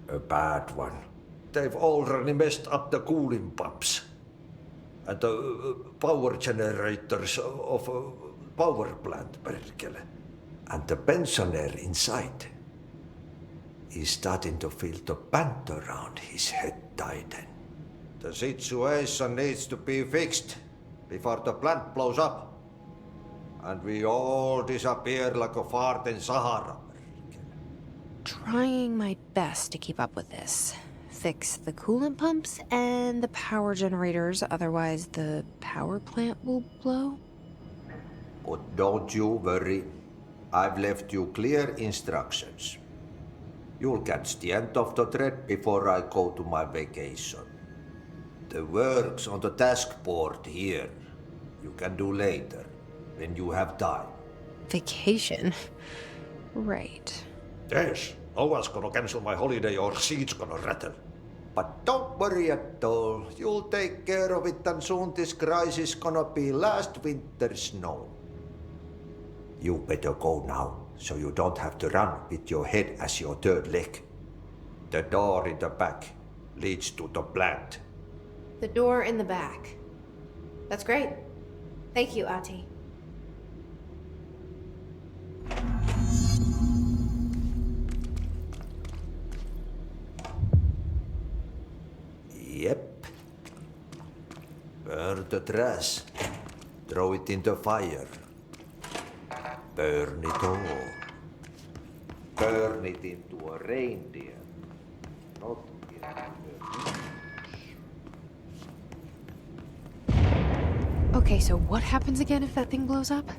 A bad one. They've already messed up the cooling pumps. And the power generators of a power plant, perkele. And the pensioner inside. is starting to feel the band around his head tighten. The situation needs to be fixed before the plant blows up. And we all disappear like a fart in Sahara. Trying my best to keep up with this. Fix the coolant pumps and the power generators, otherwise the power plant will blow. But don't you worry. I've left you clear instructions. You'll catch the end of the thread before I go to my vacation. The work's on the task board here. You can do later, when you have time. Vacation? Right. Yes, no one's gonna cancel my holiday or seat's gonna rattle. But don't worry at all. You'll take care of it and soon this crisis gonna be last winter's snow. You better go now, so you don't have to run with your head as your third leg. The door in the back leads to the plant. The door in the back. That's great. Thank you, Ahti. Yep. Burn the trash. Throw it in the fire. Burn it all. Burn it into a reindeer. Not into a... Okay, so what happens again if that thing blows up?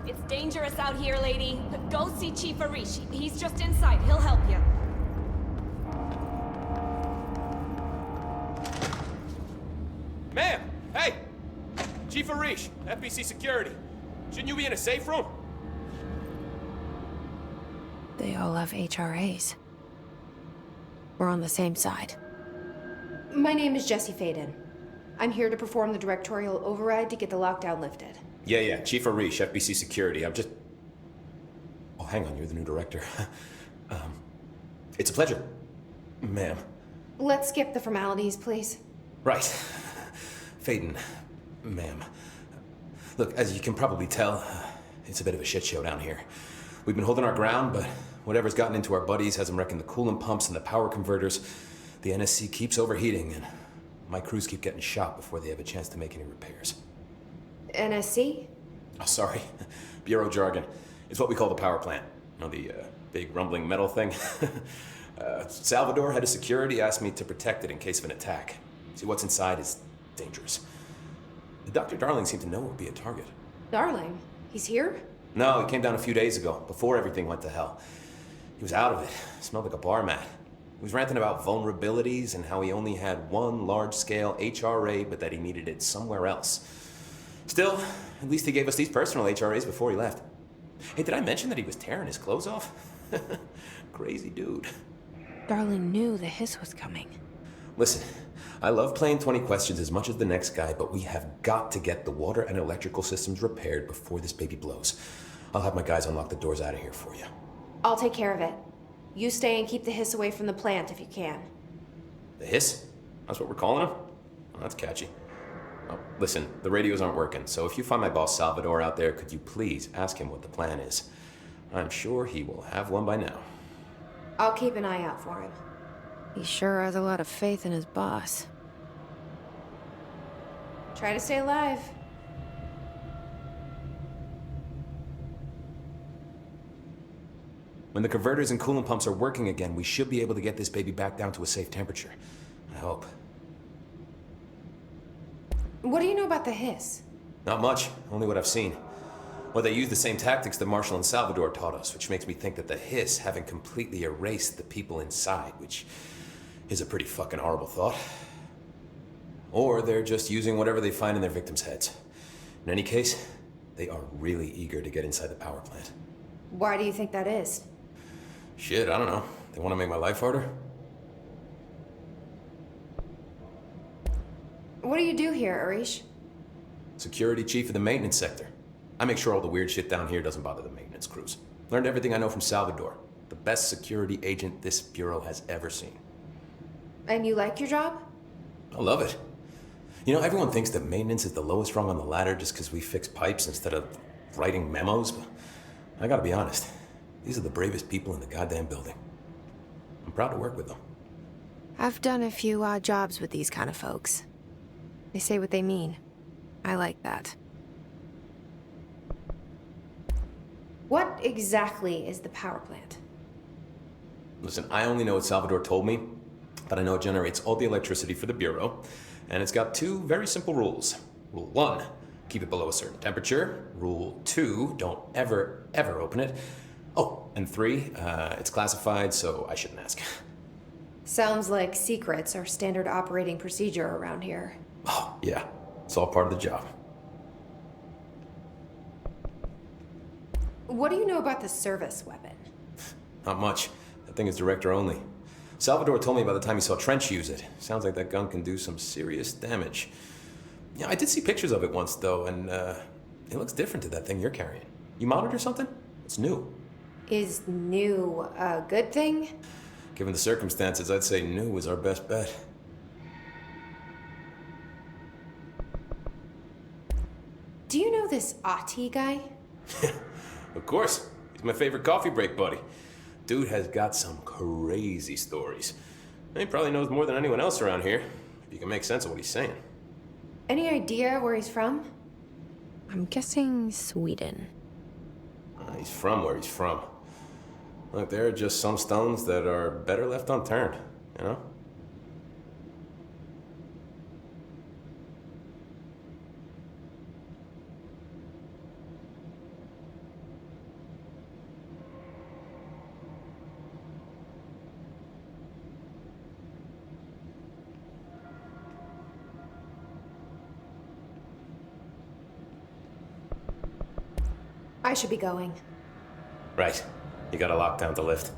It's dangerous out here, lady. Go see Chief Arish. He's just inside. He'll help you. Ma'am! Hey! Chief Arish, FBC Security. Shouldn't you be in a safe room? They all have HRAs. We're on the same side. My name is Jesse Faden. I'm here to perform the directorial override to get the lockdown lifted. Yeah, Chief Arish, FBC Security. I'm just... Oh, hang on, you're the new director. It's a pleasure, ma'am. Let's skip the formalities, please. Right. Faden, ma'am. Look, as you can probably tell, it's a bit of a shit show down here. We've been holding our ground, but whatever's gotten into our buddies has them wrecking the coolant pumps and the power converters. The NSC keeps overheating, and my crews keep getting shot before they have a chance to make any repairs. NSC? Oh, sorry. Bureau jargon. It's what we call the power plant. You know, the big rumbling metal thing? Salvador, head of security, asked me to protect it in case of an attack. See, what's inside is dangerous. Dr. Darling seemed to know it would be a target. Darling? He's here? No, he came down a few days ago, before everything went to hell. He was out of it. Smelled like a bar mat. He was ranting about vulnerabilities and how he only had one large-scale HRA, but that he needed it somewhere else. Still, at least he gave us these personal HRAs before he left. Hey, did I mention that he was tearing his clothes off? Crazy dude. Darling knew the hiss was coming. Listen, I love playing 20 questions as much as the next guy, but we have got to get the water and electrical systems repaired before this baby blows. I'll have my guys unlock the doors out of here for you. I'll take care of it. You stay and keep the hiss away from the plant if you can. The hiss? That's what we're calling him? Oh, that's catchy. Oh, listen, the radios aren't working, so if you find my boss Salvador out there, could you please ask him what the plan is? I'm sure he will have one by now. I'll keep an eye out for him. He sure has a lot of faith in his boss. Try to stay alive. When the converters and coolant pumps are working again, we should be able to get this baby back down to a safe temperature. I hope. What do you know about the hiss? Not much, only what I've seen. Well, they use the same tactics that Marshall and Salvador taught us, which makes me think that the hiss haven't completely erased the people inside, which is a pretty fucking horrible thought. Or they're just using whatever they find in their victims' heads. In any case, they are really eager to get inside the power plant. Why do you think that is? Shit, I don't know. They want to make my life harder? What do you do here, Arish? Security chief of the maintenance sector. I make sure all the weird shit down here doesn't bother the maintenance crews. Learned everything I know from Salvador. The best security agent this bureau has ever seen. And you like your job? I love it. You know, everyone thinks that maintenance is the lowest rung on the ladder just because we fix pipes instead of writing memos, but I gotta be honest. These are the bravest people in the goddamn building. I'm proud to work with them. I've done a few odd jobs with these kind of folks. They say what they mean. I like that. What exactly is the power plant? Listen, I only know what Salvador told me, but I know it generates all the electricity for the Bureau, and it's got two very simple rules. Rule 1, keep it below a certain temperature. Rule 2, don't ever, ever open it. Oh, and 3, it's classified, so I shouldn't ask. Sounds like secrets are standard operating procedure around here. Oh, yeah. It's all part of the job. What do you know about the service weapon? Not much. That thing is director only. Salvador told me by the time he saw Trench use it. Sounds like that gun can do some serious damage. Yeah, I did see pictures of it once, though, and it looks different to that thing you're carrying. You mounted or something? It's new. Is new a good thing? Given the circumstances, I'd say new was our best bet. Do you know this Ahti guy? Of course. He's my favorite coffee break buddy. Dude has got some crazy stories. He probably knows more than anyone else around here, if you can make sense of what he's saying. Any idea where he's from? I'm guessing Sweden. He's from where he's from. Look, there are just some stones that are better left unturned, you know? I should be going. Right. You gotta lock down the lift.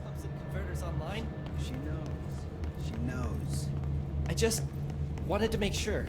Converters online? She knows. She knows. I just wanted to make sure.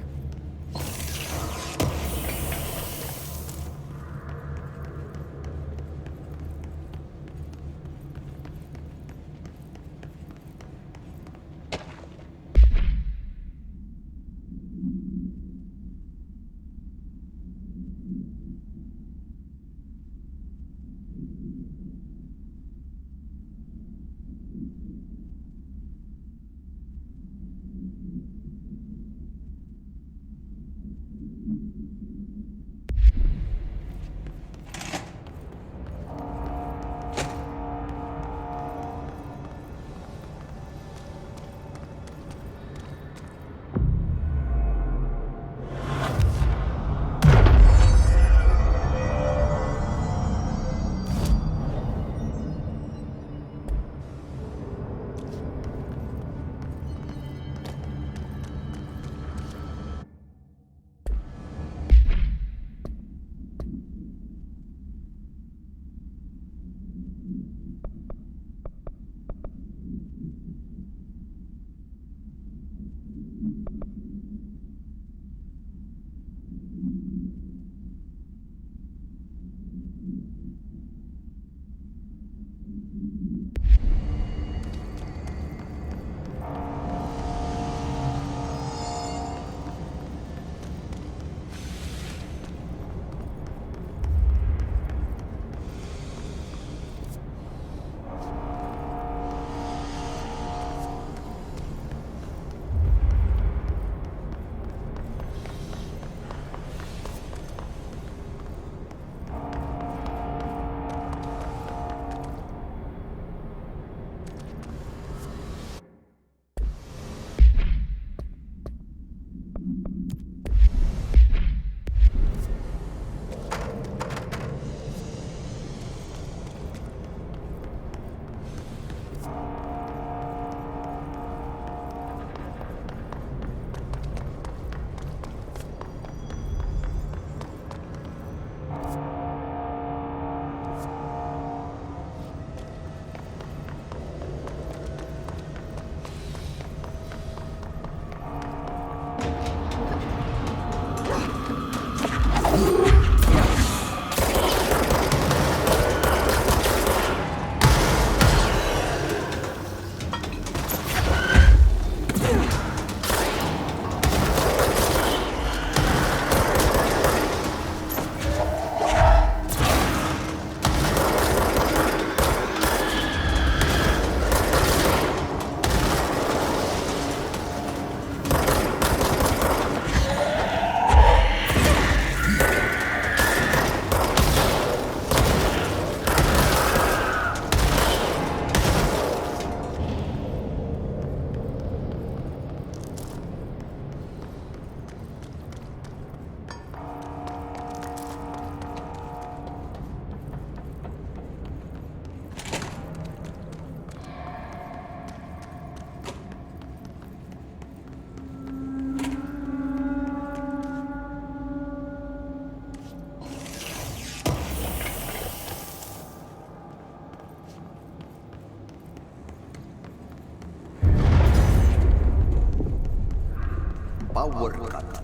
power cut.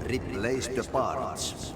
Replace the parts.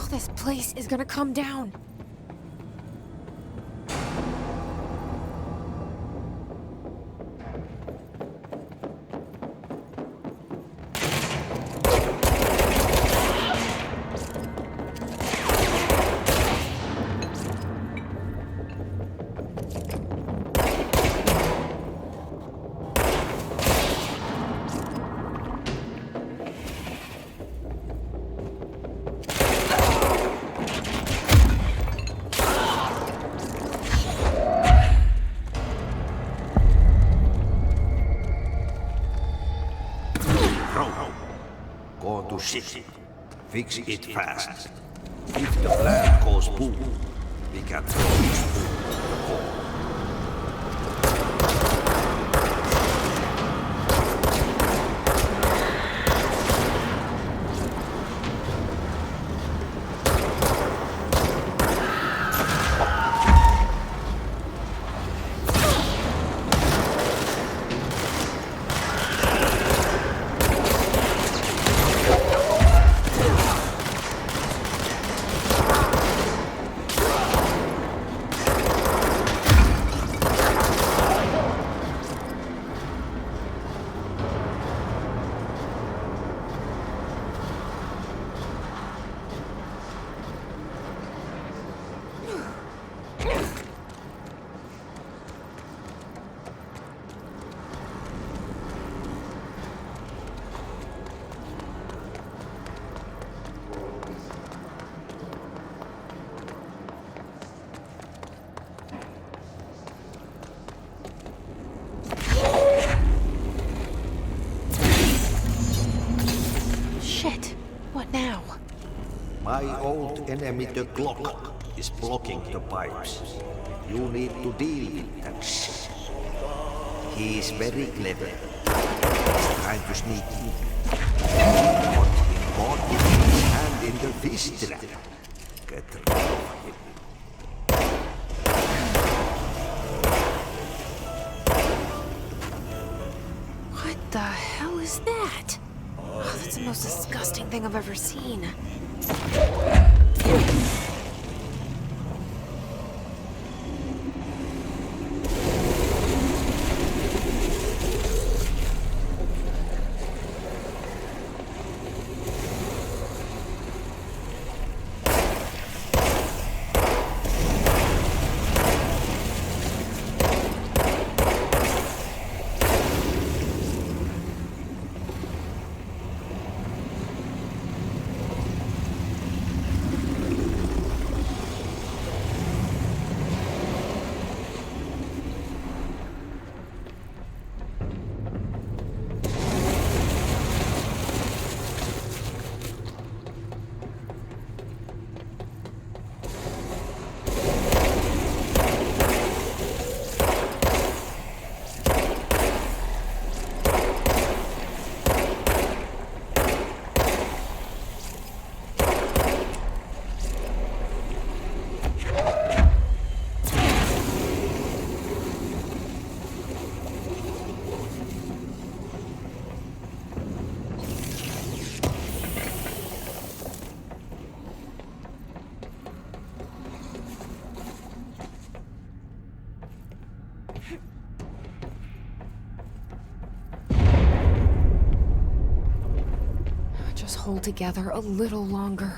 This place is gonna come down. Go to city. Fix it fast. If the plant goes boom, we can throw this boom to the wall. Shit. What now? My old enemy, the clock, is blocking the pipes. You need to deal with that shit. He is very clever. He's trying to sneak in. But he caught his hand in the fish trap. Get rid of him. What the hell is that? Oh, that's the most disgusting thing I've ever seen. hold together a little longer.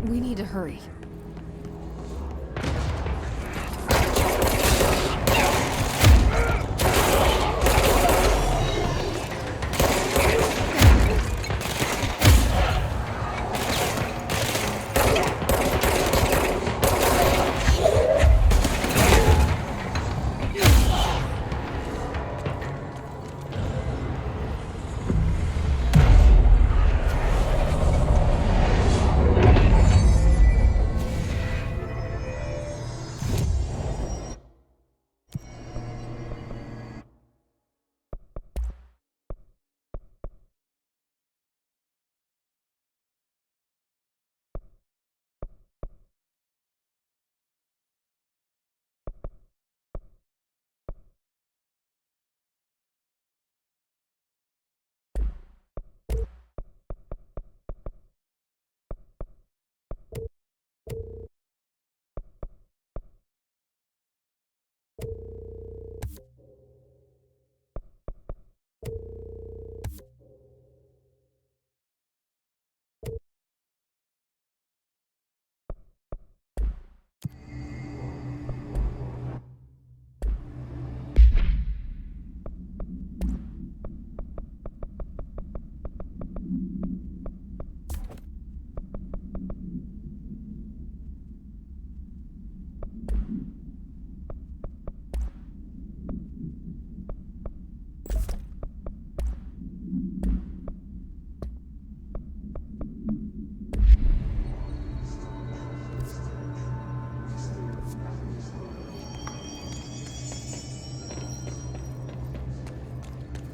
We need to hurry.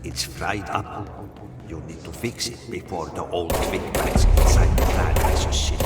It's fried up. You need to fix it before the old twig bats inside the plant has a shit.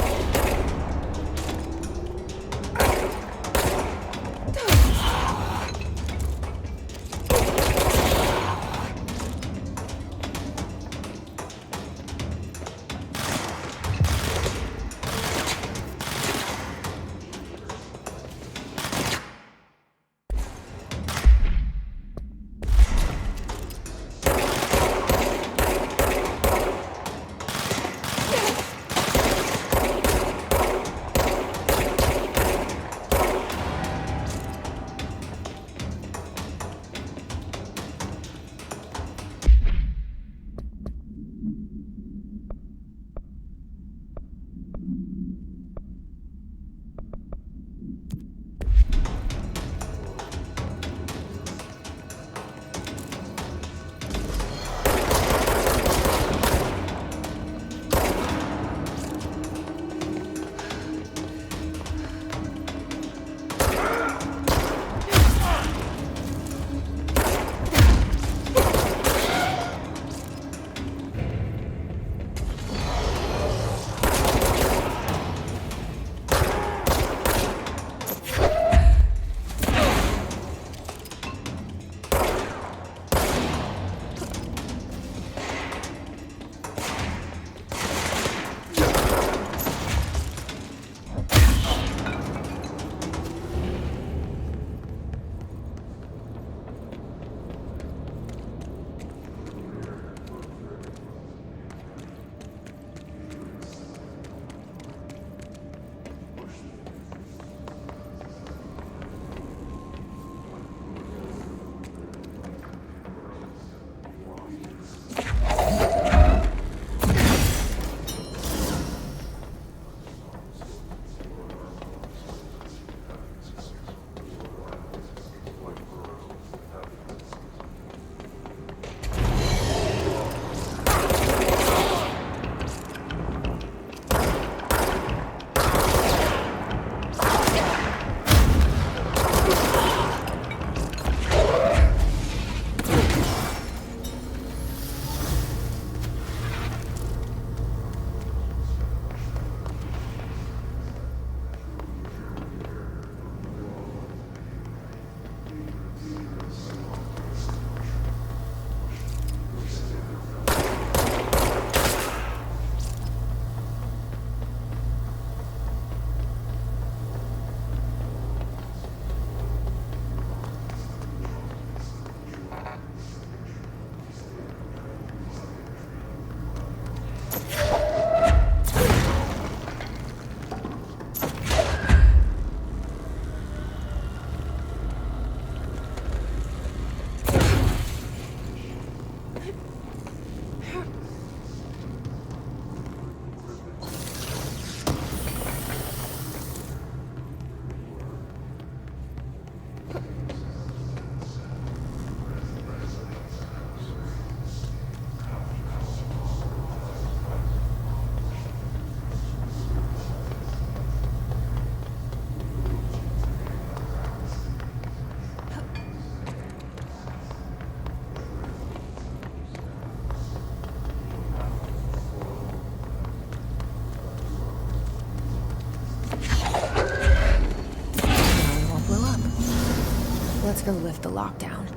Let's go lift the lockdown.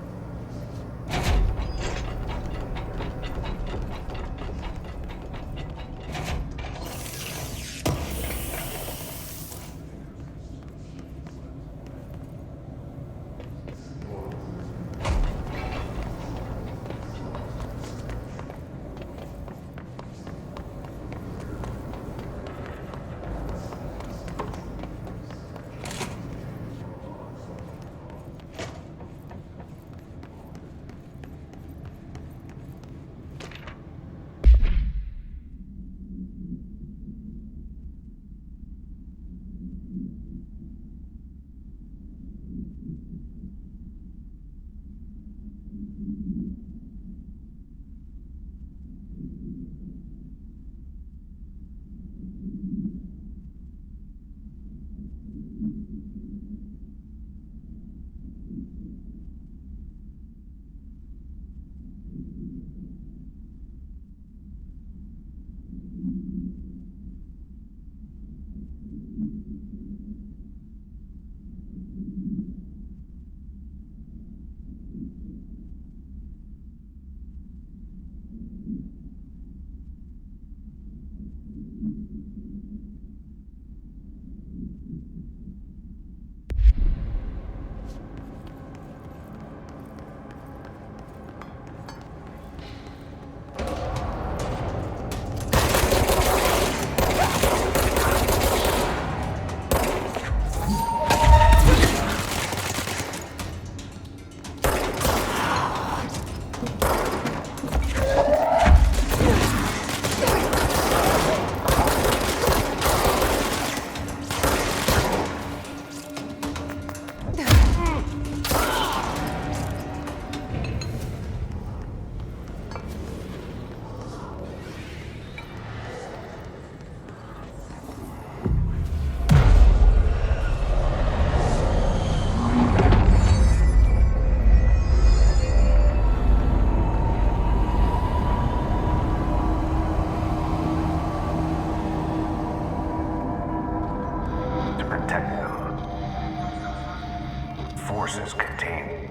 Forces contain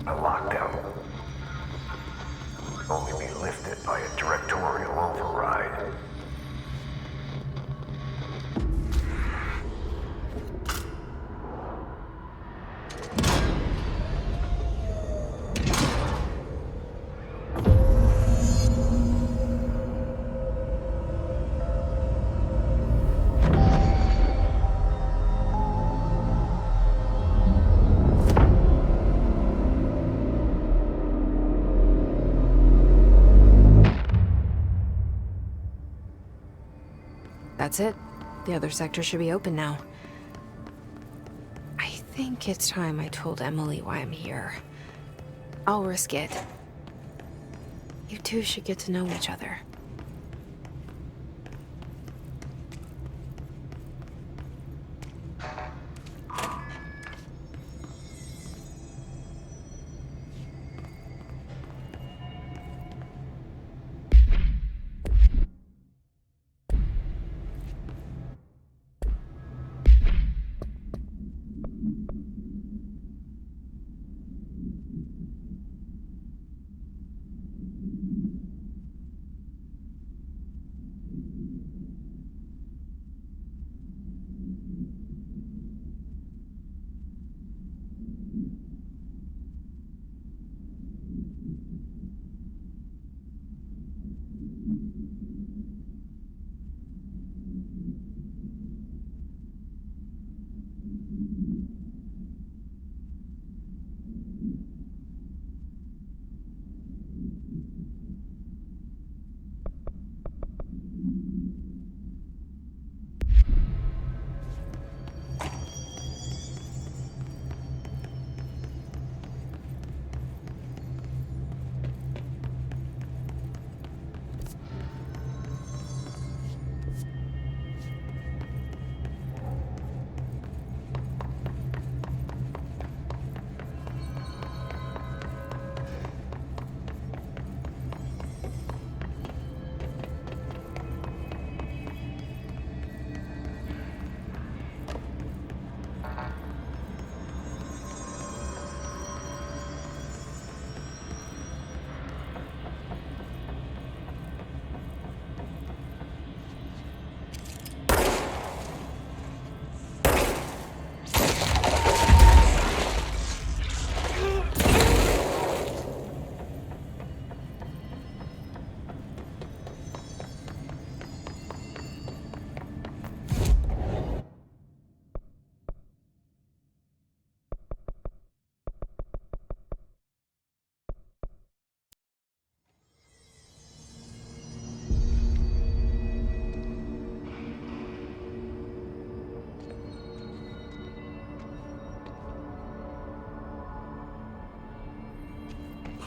a lockdown. Only be lifted by a directorial override. That's it. The other sector should be open now. I think it's time I told Emily why I'm here. I'll risk it. You two should get to know each other.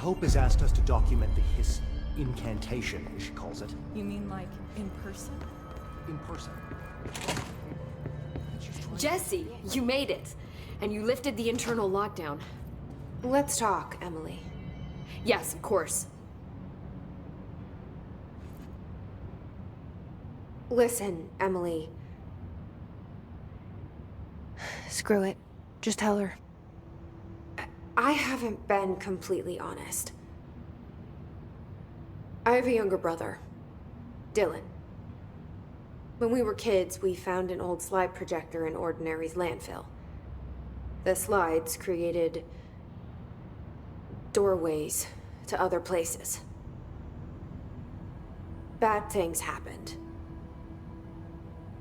Hope has asked us to document the Hiss incantation, as she calls it. You mean like in person? In person. Jesse, you made it. And you lifted the internal lockdown. Let's talk, Emily. Yes, of course. Listen, Emily. Screw it. Just tell her. I haven't been completely honest. I have a younger brother, Dylan. When we were kids, we found an old slide projector in Ordinary's landfill. The slides created doorways to other places. Bad things happened.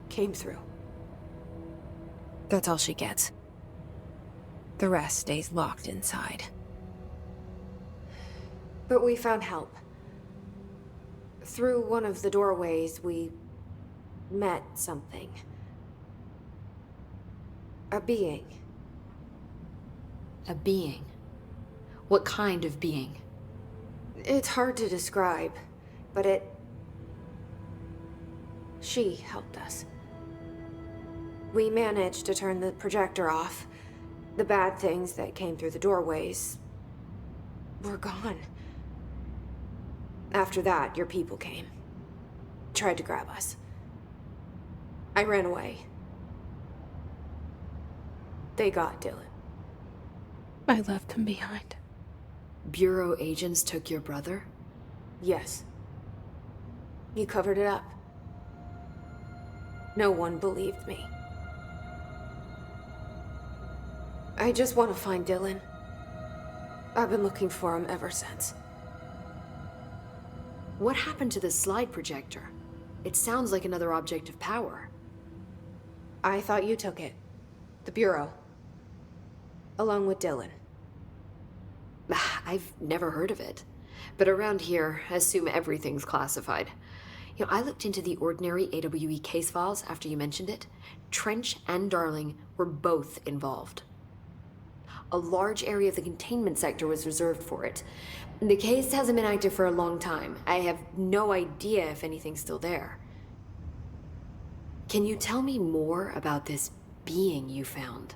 Came through. That's all she gets. The rest stays locked inside. But we found help. Through one of the doorways, we met something. A being. A being? What kind of being? It's hard to describe, but she helped us. We managed to turn the projector off. The bad things that came through the doorways were gone. After that, your people came. Tried to grab us. I ran away. They got Dylan. I left him behind. Bureau agents took your brother? Yes. You covered it up. No one believed me. I just want to find Dylan. I've been looking for him ever since. What happened to the slide projector? It sounds like another object of power. I thought you took it. The Bureau. Along with Dylan. I've never heard of it. But around here, I assume everything's classified. You know, I looked into the Ordinary AWE case files after you mentioned it. Trench and Darling were both involved. A large area of the containment sector was reserved for it. The case hasn't been active for a long time. I have no idea if anything's still there. Can you tell me more about this being you found?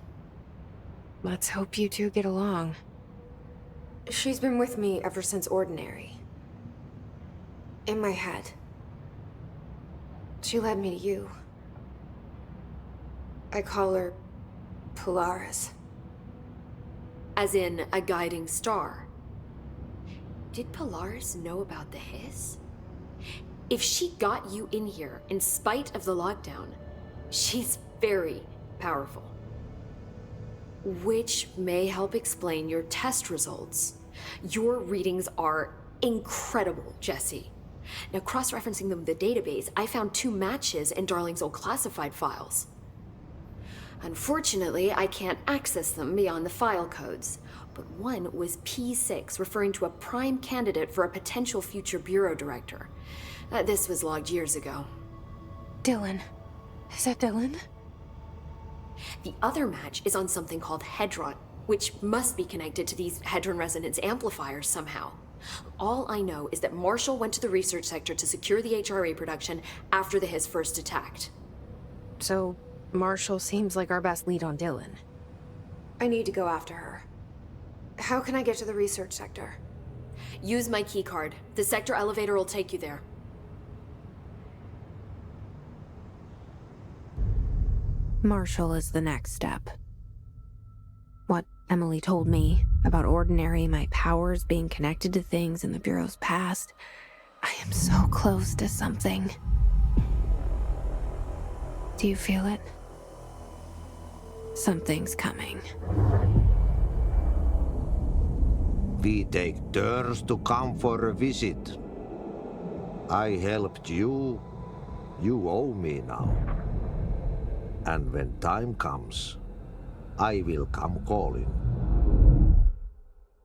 Let's hope you two get along. She's been with me ever since Ordinary. In my head. She led me to you. I call her Polaris. As in, a guiding star. Did Polaris know about the Hiss? If she got you in here in spite of the lockdown, she's very powerful. Which may help explain your test results. Your readings are incredible, Jesse. Now, cross-referencing them with the database, I found 2 matches in Darling's old classified files. Unfortunately, I can't access them beyond the file codes, but one was P6, referring to a prime candidate for a potential future bureau director. This was logged years ago. Dylan. Is that Dylan? The other match is on something called Hedron, which must be connected to these Hedron resonance amplifiers somehow. All I know is that Marshall went to the research sector to secure the HRA production after the Hiss first attacked. So, Marshall seems like our best lead on Dylan. I need to go after her. How can I get to the research sector? Use my keycard. The sector elevator will take you there. Marshall is the next step. What Emily told me about Ordinary, my powers being connected to things in the Bureau's past, I am so close to something. Do you feel it? Something's coming. We take turns to come for a visit. I helped you. You owe me now. And when time comes, I will come calling.